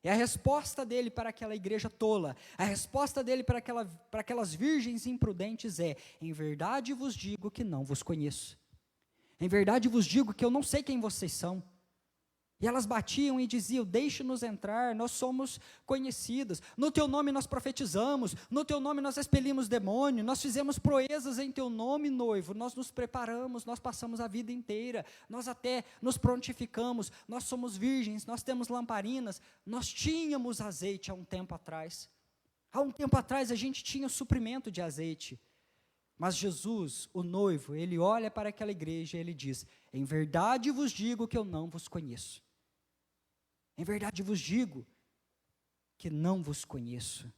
E a resposta dele para aquela igreja tola, a resposta dele para aquelas virgens imprudentes é: em verdade vos digo que não vos conheço. Em verdade vos digo que eu não sei quem vocês são. E elas batiam e diziam: deixe-nos entrar, nós somos conhecidas, no teu nome nós profetizamos, no teu nome nós expelimos demônio, nós fizemos proezas em teu nome, noivo, nós nos preparamos, nós passamos a vida inteira, nós até nos prontificamos, nós somos virgens, nós temos lamparinas, nós tínhamos azeite há um tempo atrás. Há um tempo atrás a gente tinha suprimento de azeite. Mas Jesus, o noivo, ele olha para aquela igreja e ele diz: em verdade vos digo que eu não vos conheço. Em verdade vos digo que não vos conheço.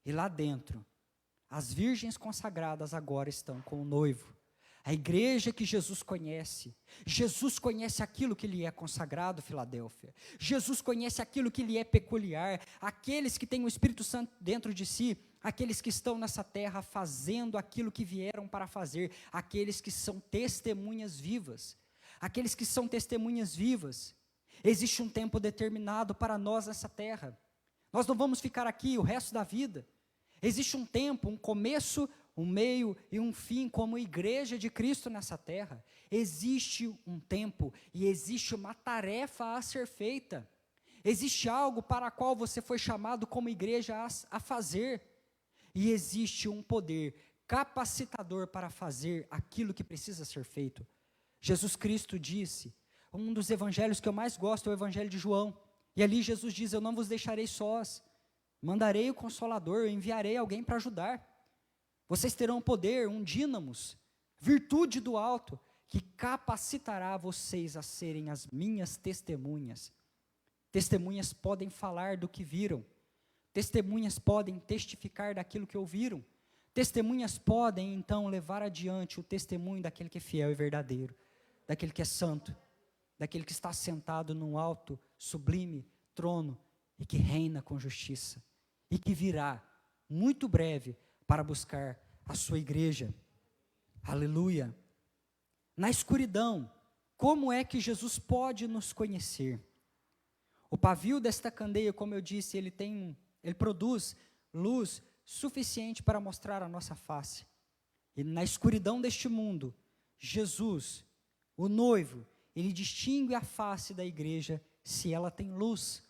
E lá dentro, as virgens consagradas agora estão com o noivo. A igreja que Jesus conhece aquilo que lhe é consagrado, Filadélfia. Jesus conhece aquilo que lhe é peculiar, aqueles que têm o Espírito Santo dentro de si, aqueles que estão nessa terra fazendo aquilo que vieram para fazer, aqueles que são testemunhas vivas, aqueles que são testemunhas vivas. Existe um tempo determinado para nós nessa terra, nós não vamos ficar aqui o resto da vida. Existe um tempo, um começo, um meio e um fim como igreja de Cristo nessa terra. Existe um tempo e existe uma tarefa a ser feita. Existe algo para a qual você foi chamado como igreja a fazer. E existe um poder capacitador para fazer aquilo que precisa ser feito. Jesus Cristo disse, um dos evangelhos que eu mais gosto é o evangelho de João. E ali Jesus diz: eu não vos deixarei sós, mandarei o Consolador, eu enviarei alguém para ajudar. Vocês terão poder, um dínamos, virtude do alto, que capacitará vocês a serem as minhas testemunhas. Testemunhas podem falar do que viram. Testemunhas podem testificar daquilo que ouviram. Testemunhas podem, então, levar adiante o testemunho daquele que é fiel e verdadeiro, daquele que é santo, daquele que está sentado num alto, sublime trono e que reina com justiça, e que virá muito breve para buscar a sua igreja. Aleluia. Na escuridão, como é que Jesus pode nos conhecer? O pavio desta candeia, como eu disse, ele produz luz suficiente para mostrar a nossa face. E na escuridão deste mundo, Jesus, o noivo, ele distingue a face da igreja se ela tem luz,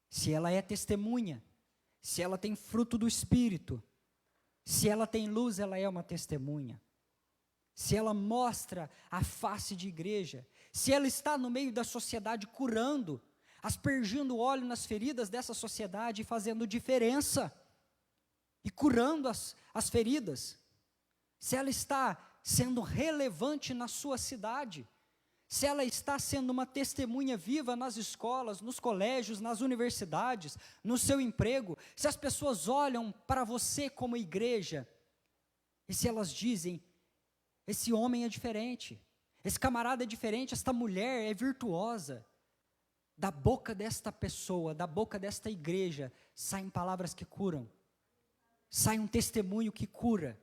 se ela é testemunha, se ela tem fruto do Espírito. Se ela tem luz, ela é uma testemunha. Se ela mostra a face de igreja, se ela está no meio da sociedade curando, aspergindo óleo nas feridas dessa sociedade e fazendo diferença, e curando as feridas, se ela está sendo relevante na sua cidade, se ela está sendo uma testemunha viva nas escolas, nos colégios, nas universidades, no seu emprego, se as pessoas olham para você como igreja, e se elas dizem, esse homem é diferente, esse camarada é diferente, esta mulher é virtuosa, da boca desta pessoa, da boca desta igreja, saem palavras que curam, sai um testemunho que cura,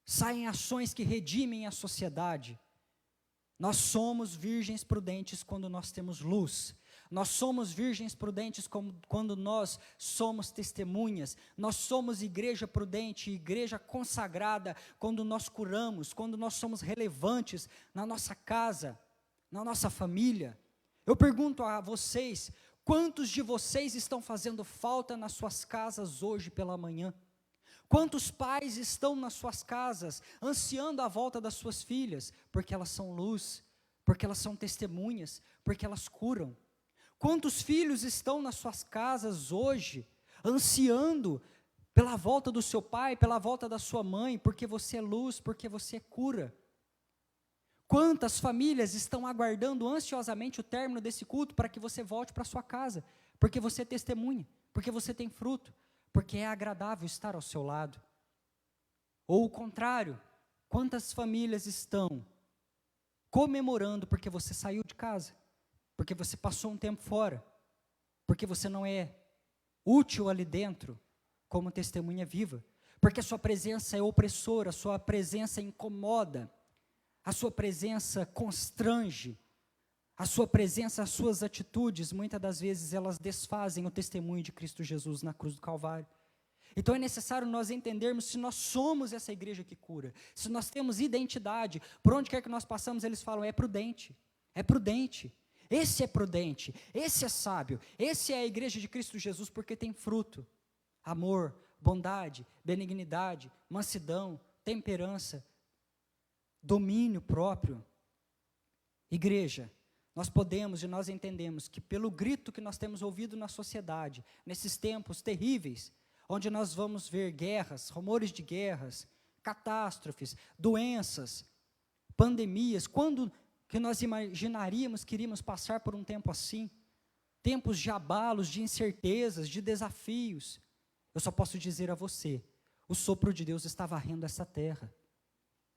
saem ações que redimem a sociedade. Nós somos virgens prudentes quando nós temos luz. Nós somos virgens prudentes quando nós somos testemunhas. Nós somos igreja prudente, igreja consagrada, quando nós curamos, quando nós somos relevantes na nossa casa, na nossa família. Eu pergunto a vocês, quantos de vocês estão fazendo falta nas suas casas hoje pela manhã? Quantos pais estão nas suas casas, ansiando a volta das suas filhas, porque elas são luz, porque elas são testemunhas, porque elas curam? Quantos filhos estão nas suas casas hoje, ansiando pela volta do seu pai, pela volta da sua mãe, porque você é luz, porque você cura? Quantas famílias estão aguardando ansiosamente o término desse culto para que você volte para sua casa, porque você é testemunha, porque você tem fruto, porque é agradável estar ao seu lado? Ou o contrário, quantas famílias estão comemorando porque você saiu de casa, porque você passou um tempo fora, porque você não é útil ali dentro como testemunha viva, porque a sua presença é opressora, a sua presença incomoda, a sua presença constrange, a sua presença, as suas atitudes, muitas das vezes elas desfazem o testemunho de Cristo Jesus na cruz do Calvário. Então é necessário nós entendermos se nós somos essa igreja que cura, se nós temos identidade, por onde quer que nós passamos eles falam, é prudente, esse é prudente, esse é sábio, esse é a igreja de Cristo Jesus porque tem fruto, amor, bondade, benignidade, mansidão, temperança, domínio próprio. Igreja, nós podemos e nós entendemos que pelo grito que nós temos ouvido na sociedade, nesses tempos terríveis, onde nós vamos ver guerras, rumores de guerras, catástrofes, doenças, pandemias, quando que nós imaginaríamos que iríamos passar por um tempo assim? Tempos de abalos, de incertezas, de desafios. Eu só posso dizer a você, o sopro de Deus está varrendo essa terra.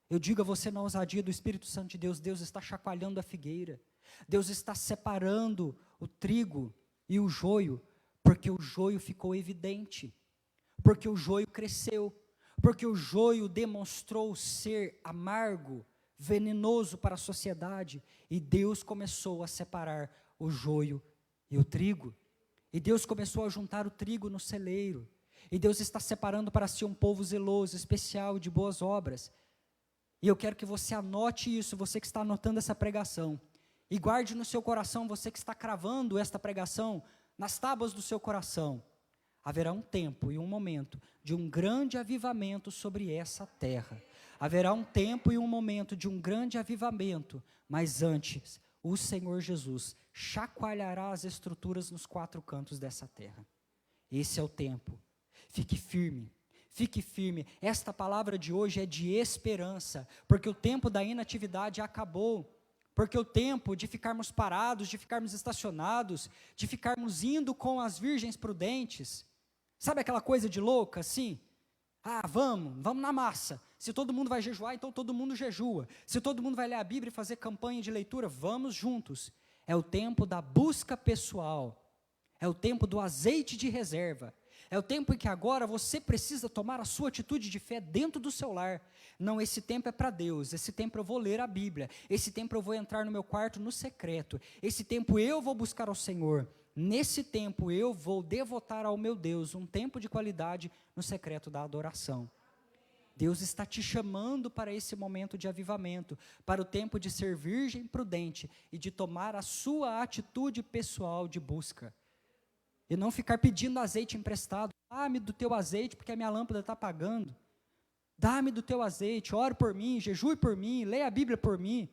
Eu digo a você na ousadia do Espírito Santo de Deus, Deus está chacoalhando a figueira, Deus está separando o trigo e o joio, porque o joio ficou evidente, porque o joio cresceu, porque o joio demonstrou ser amargo, venenoso para a sociedade, e Deus começou a separar o joio e o trigo, e Deus começou a juntar o trigo no celeiro, e Deus está separando para si um povo zeloso, especial, de boas obras. E eu quero que você anote isso, você que está anotando essa pregação, e guarde no seu coração, você que está cravando esta pregação, nas tábuas do seu coração. Haverá um tempo e um momento de um grande avivamento sobre essa terra. Haverá um tempo e um momento de um grande avivamento, mas antes, o Senhor Jesus chacoalhará as estruturas nos quatro cantos dessa terra. Esse é o tempo. Fique firme. Fique firme, esta palavra de hoje é de esperança, porque o tempo da inatividade acabou, porque o tempo de ficarmos parados, de ficarmos estacionados, de ficarmos indo com as virgens prudentes, sabe aquela coisa de louca assim? Vamos na massa, se todo mundo vai jejuar, então todo mundo jejua, se todo mundo vai ler a Bíblia e fazer campanha de leitura, vamos juntos. É o tempo da busca pessoal, É o tempo do azeite de reserva. É o tempo em que agora você precisa tomar a sua atitude de fé dentro do seu lar. Não, esse tempo é para Deus, esse tempo eu vou ler a Bíblia, esse tempo eu vou entrar no meu quarto no secreto, esse tempo eu vou buscar ao Senhor, nesse tempo eu vou devotar ao meu Deus um tempo de qualidade no secreto da adoração. Deus está te chamando para esse momento de avivamento, para o tempo de ser virgem prudente e de tomar a sua atitude pessoal de busca. E não ficar pedindo azeite emprestado. Dá-me do teu azeite, porque a minha lâmpada está apagando. Dá-me do teu azeite, ore por mim, jejue por mim, leia a Bíblia por mim.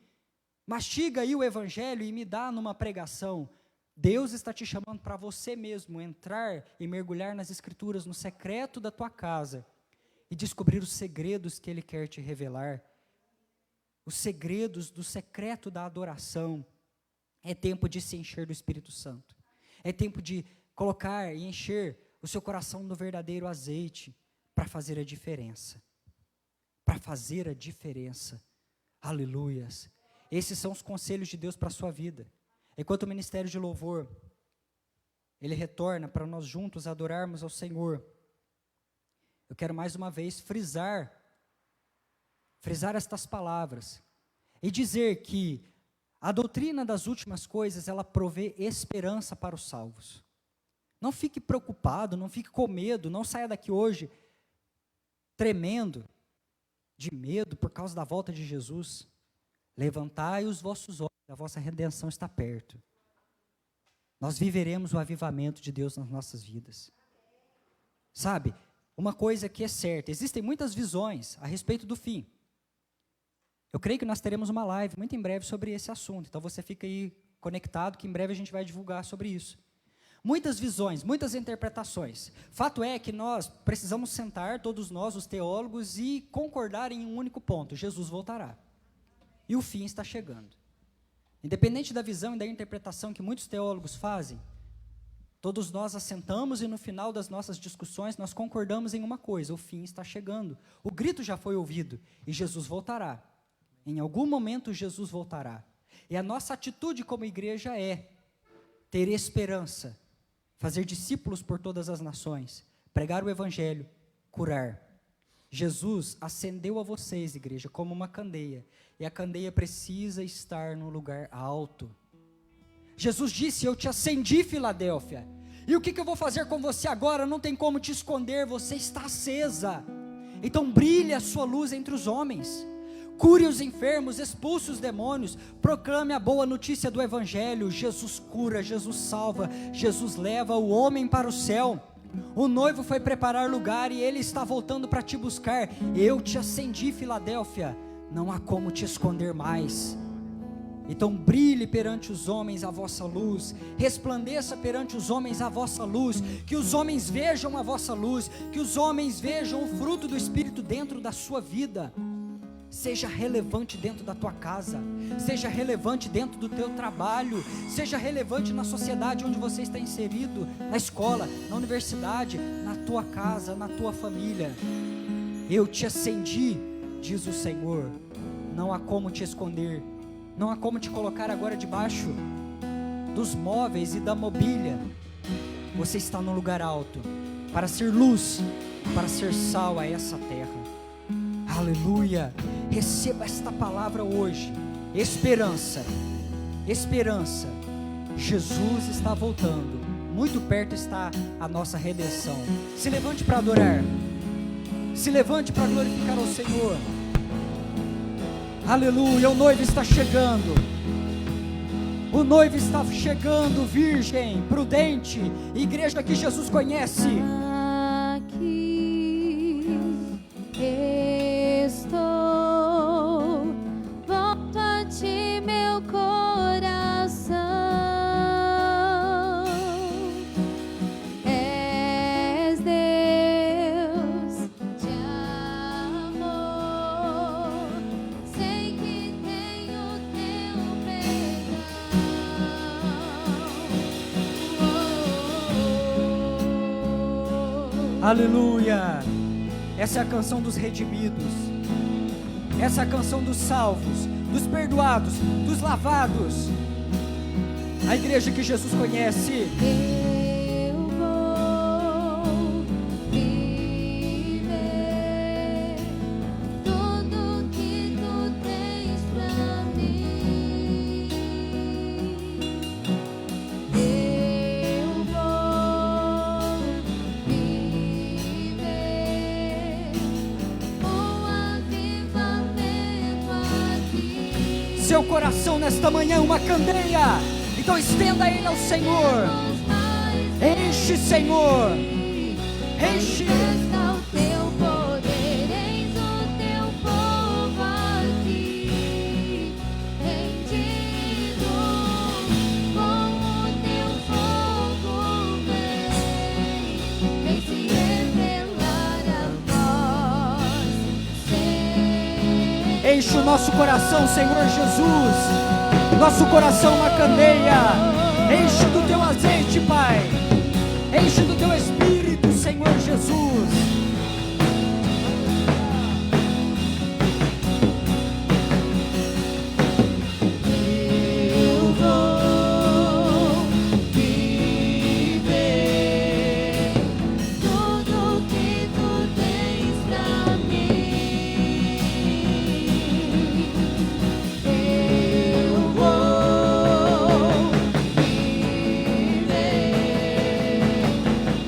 Mastiga aí o Evangelho e me dá numa pregação. Deus está te chamando para você mesmo entrar e mergulhar nas Escrituras, no secreto da tua casa, e descobrir os segredos que Ele quer te revelar. Os segredos do secreto da adoração. É tempo de se encher do Espírito Santo. É tempo de colocar e encher o seu coração do verdadeiro azeite para fazer a diferença. Para fazer a diferença. Aleluias. Esses são os conselhos de Deus para a sua vida. Enquanto o ministério de louvor, ele retorna para nós juntos adorarmos ao Senhor, eu quero mais uma vez frisar estas palavras e dizer que a doutrina das últimas coisas, ela provê esperança para os salvos. Não fique preocupado, não fique com medo, não saia daqui hoje tremendo de medo por causa da volta de Jesus. Levantai os vossos olhos, a vossa redenção está perto. Nós viveremos o avivamento de Deus nas nossas vidas. Sabe, uma coisa que é certa, existem muitas visões a respeito do fim. Eu creio que nós teremos uma live muito em breve sobre esse assunto, então você fica aí conectado que em breve a gente vai divulgar sobre isso. Muitas visões, muitas interpretações. Fato é que nós precisamos sentar, todos nós, os teólogos, e concordar em um único ponto: Jesus voltará. E o fim está chegando. Independente da visão e da interpretação que muitos teólogos fazem, todos nós assentamos e no final das nossas discussões nós concordamos em uma coisa: o fim está chegando. O grito já foi ouvido e Jesus voltará. Em algum momento Jesus voltará. E a nossa atitude como igreja é ter esperança, fazer discípulos por todas as nações, pregar o Evangelho, curar. Jesus acendeu a vocês, igreja, como uma candeia, e a candeia precisa estar no lugar alto. Jesus disse: eu te acendi, Filadélfia, e o que eu vou fazer com você agora? Não tem como te esconder, você está acesa. Então brilhe a sua luz entre os homens, cure os enfermos, expulse os demônios, proclame a boa notícia do Evangelho. Jesus cura, Jesus salva, Jesus leva o homem para o céu. O noivo foi preparar lugar e ele está voltando para te buscar. Eu te acendi, Filadélfia, não há como te esconder mais. Então brilhe perante os homens a vossa luz, resplandeça perante os homens a vossa luz, que os homens vejam a vossa luz, que os homens vejam o fruto do Espírito dentro da sua vida. Seja relevante dentro da tua casa, seja relevante dentro do teu trabalho, seja relevante na sociedade onde você está inserido, na escola, na universidade, na tua casa, na tua família. Eu te acendi, diz o Senhor, não há como te esconder, não há como te colocar agora debaixo dos móveis e da mobília. Você está no lugar alto, para ser luz, para ser sal a essa terra. Aleluia, receba esta palavra hoje, esperança, esperança, Jesus está voltando, muito perto está a nossa redenção. Se levante para adorar, se levante para glorificar ao Senhor. Aleluia, o noivo está chegando, o noivo está chegando, virgem, prudente, igreja que Jesus conhece. Volto a ti, meu coração. És Deus de amor, sei que tenho teu perdão. Aleluia. Essa é a canção dos redimidos, essa é a canção dos salvos, dos perdoados, dos lavados, a igreja que Jesus conhece. seu coração nesta manhã uma candeia. Então estenda ele ao Senhor. Enche, Senhor. Enche. Manifesta o teu poder, eis o teu povo aqui, rendido com o teu fogo, vem se revelar a nós. Enche o nosso coração, Senhor Jesus. Nosso coração uma candeia. Enche do teu azeite, Pai. Enche do teu Espírito, Senhor Jesus. Eu vou viver tudo que tu tens pra mim. Eu vou viver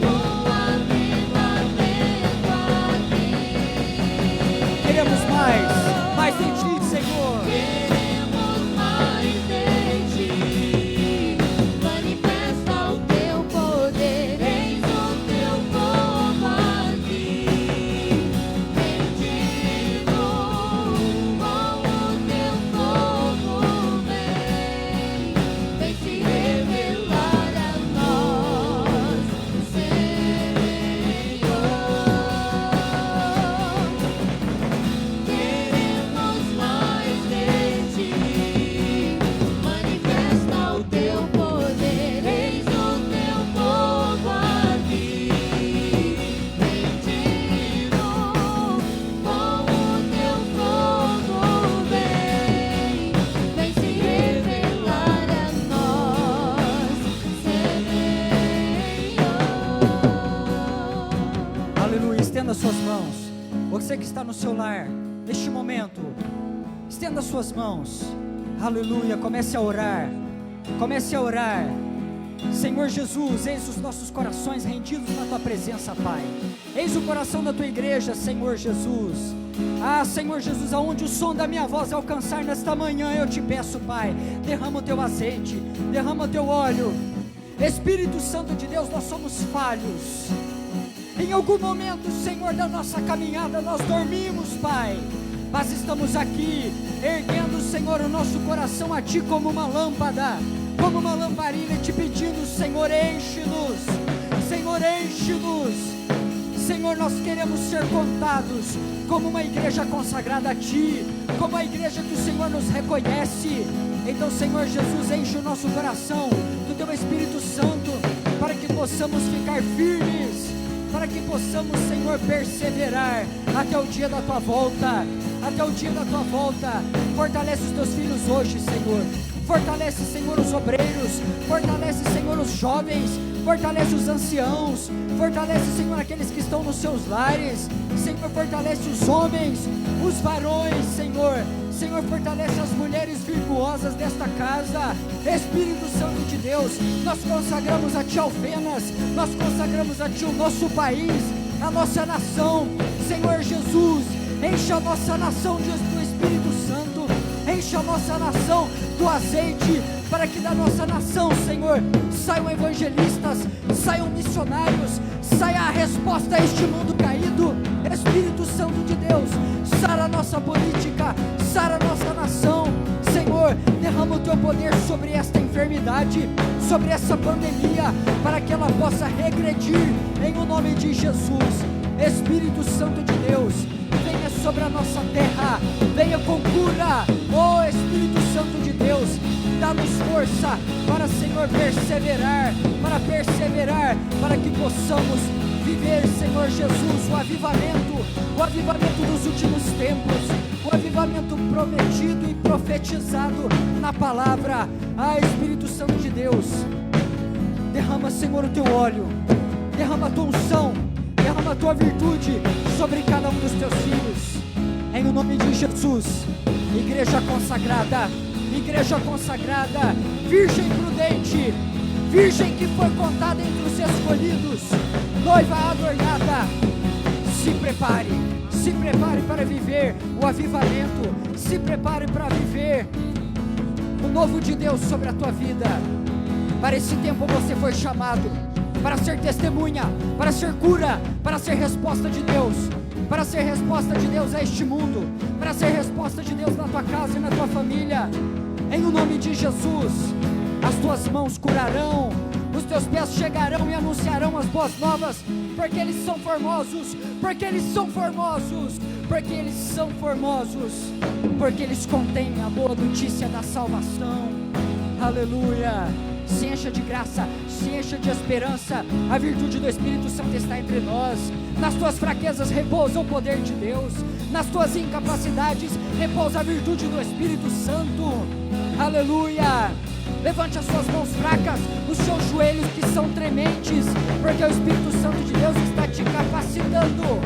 com avivamento aqui. Queremos mais de ti, Senhor. Queremos mais de ti. Manifesta o teu poder, eis o teu povo aqui, rendido com o teu fogo, vem se revelar a nós, Senhor. Queremos mais de ti. Manifesta o teu poder, eis o teu povo aqui, rendido com o teu fogo, vem se revelar a nós, Senhor. Aleluia. Estenda suas mãos. Você que está no seu lar, neste momento, estenda suas mãos. Aleluia. Comece a orar. Comece a orar. Senhor Jesus, eis os nossos corações rendidos na tua presença, Pai. Eis o coração da tua igreja, Senhor Jesus. Ah, Senhor Jesus, aonde o som da minha voz alcançar nesta manhã, eu te peço, Pai, derrama o teu azeite, derrama o teu óleo. Espírito Santo de Deus, nós somos falhos. Em algum momento, Senhor, da nossa caminhada, nós dormimos, Pai, mas estamos aqui, erguendo, Senhor, o nosso coração a Ti como uma lâmpada, como uma lamparina, te pedindo, Senhor, enche-nos, Senhor, enche-nos. Senhor, nós queremos ser contados como uma igreja consagrada a Ti, como a igreja que o Senhor nos reconhece. Então, Senhor Jesus, enche o nosso coração do Teu Espírito Santo, para que possamos ficar firmes, para que possamos, Senhor, perseverar até o dia da Tua volta, até o dia da Tua volta. Fortalece os Teus filhos hoje, Senhor. Fortalece, Senhor, os obreiros. Fortalece, Senhor, os jovens. Fortalece os anciãos. Fortalece, Senhor, aqueles que estão nos seus lares. Senhor, fortalece os homens, os varões, Senhor. Senhor, fortalece as mulheres virtuosas desta casa. Espírito Santo de Deus, nós consagramos a Ti Alfenas, nós consagramos a Ti o nosso país, a nossa nação. Senhor Jesus, enche a nossa nação do Espírito Santo, enche a nossa nação do azeite, para que da nossa nação, Senhor, saiam evangelistas, saiam missionários, saia a resposta a este mundo caído. Espírito Santo de Deus, sara a nossa política, sara a nossa nação. Senhor, derrama o Teu poder sobre esta enfermidade, sobre essa pandemia, para que ela possa regredir em o nome de Jesus. Espírito Santo de Deus, venha sobre a nossa terra, venha com cura. Oh Espírito Santo de Deus, dá-nos força para, Senhor, perseverar, para que possamos viver, Senhor Jesus, o avivamento dos últimos tempos, o avivamento prometido e profetizado na palavra. Ah, Espírito Santo de Deus, derrama, Senhor, o Teu óleo, derrama a Tua unção, derrama a Tua virtude sobre cada um dos Teus filhos, em o nome de Jesus. Igreja consagrada, virgem prudente, virgem que foi contada entre os escolhidos, noiva adornada, se prepare para viver o avivamento, se prepare para viver o novo de Deus sobre a tua vida. Para esse tempo você foi chamado para ser testemunha, para ser cura, para ser resposta de Deus, para ser resposta de Deus a este mundo, para ser resposta de Deus na tua casa e na tua família. Em o nome de Jesus, as tuas mãos curarão, os teus pés chegarão e anunciarão as boas novas, porque eles são formosos, porque eles são formosos, porque eles são formosos, porque eles contêm a boa notícia da salvação. Aleluia. Se encha de graça, se encha de esperança, a virtude do Espírito Santo está entre nós. Nas tuas fraquezas repousa o poder de Deus, nas tuas incapacidades repousa a virtude do Espírito Santo. Aleluia. Levante as suas mãos fracas, os seus joelhos que são trementes, porque o Espírito Santo de Deus está te capacitando,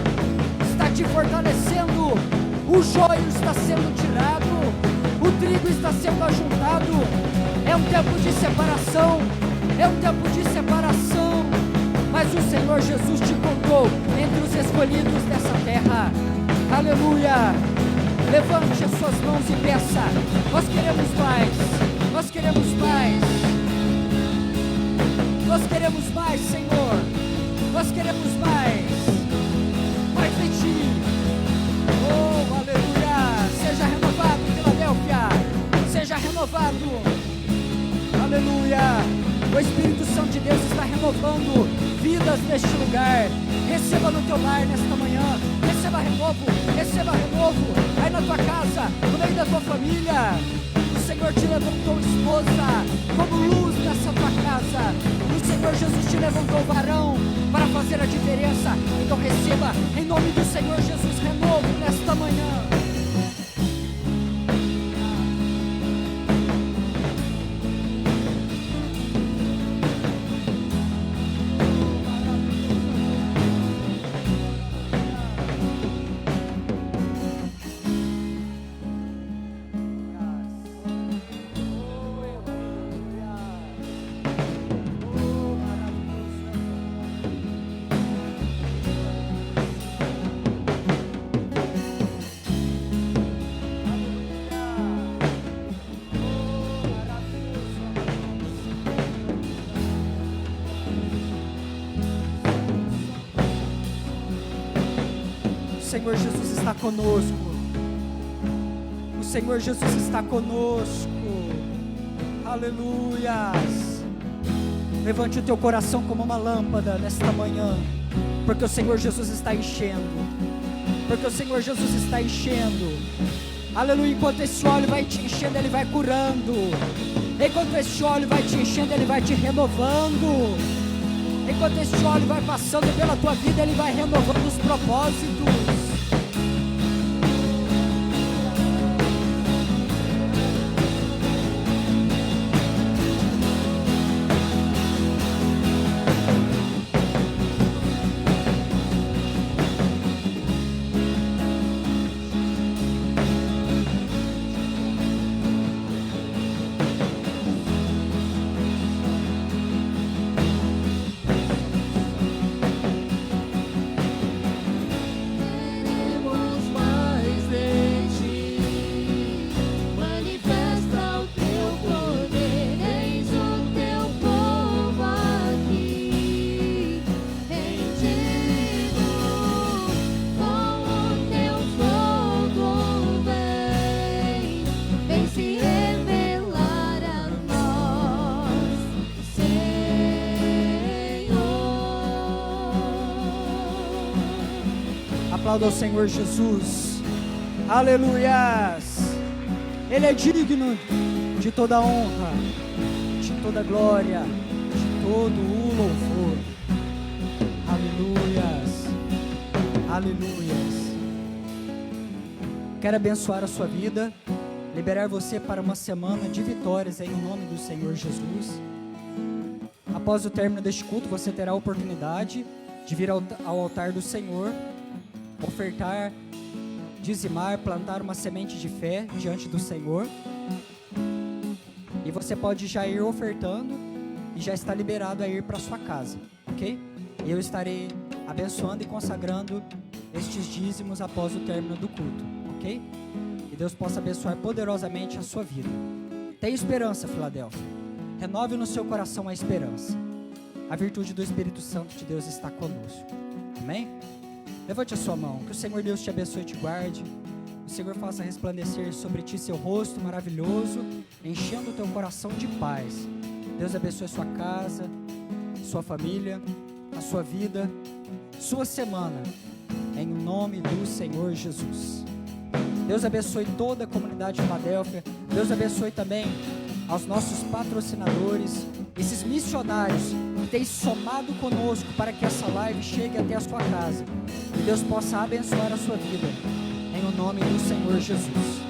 está te fortalecendo. O joio está sendo tirado, o trigo está sendo ajuntado. É um tempo de separação, é um tempo de separação, mas o Senhor Jesus te contou entre os escolhidos dessa terra. Aleluia. Levante as suas mãos e peça: nós queremos mais, nós queremos mais, nós queremos mais, Senhor, nós queremos mais de ti. Oh, aleluia. Seja renovado, Filadélfia, seja renovado. Aleluia. O Espírito Santo de Deus está renovando vidas neste lugar. Receba no teu lar nesta manhã, receba renovo aí na tua casa, no meio da tua família. O Senhor te levantou esposa como luz nessa tua casa. O Senhor Jesus te levantou varão para fazer a diferença. Então receba em nome do Senhor Jesus renovo nesta manhã. O Senhor Jesus está conosco. O Senhor Jesus está conosco. Aleluias. Levante o teu coração como uma lâmpada nesta manhã, porque o Senhor Jesus está enchendo. Porque o Senhor Jesus está enchendo. Aleluia. Enquanto esse óleo vai te enchendo, Ele vai curando. Enquanto esse óleo vai te enchendo, Ele vai te renovando. Enquanto esse óleo vai passando pela tua vida, Ele vai renovando os propósitos. Aplauda ao Senhor Jesus. Aleluias. Ele é digno de toda honra, de toda glória, de todo o louvor. Aleluias. Aleluias. Quero abençoar a sua vida, liberar você para uma semana de vitórias em nome do Senhor Jesus. Após o término deste culto, você terá a oportunidade de vir ao altar do Senhor, ofertar, dizimar, plantar uma semente de fé diante do Senhor. E você pode já ir ofertando e já está liberado a ir para sua casa, ok? Eu estarei abençoando e consagrando estes dízimos após o término do culto, ok? E Deus possa abençoar poderosamente a sua vida. Tenha esperança, Filadélfia. Renove no seu coração a esperança. A virtude do Espírito Santo de Deus está conosco. Amém? Levante a sua mão. Que o Senhor Deus te abençoe e te guarde. O Senhor faça resplandecer sobre ti seu rosto maravilhoso, enchendo o teu coração de paz. Deus abençoe a sua casa, sua família, a sua vida, sua semana, em nome do Senhor Jesus. Deus abençoe toda a comunidade de Filadélfia. Deus abençoe também aos nossos patrocinadores, esses missionários que têm somado conosco para que essa live chegue até a sua casa. Que Deus possa abençoar a sua vida, em nome do Senhor Jesus.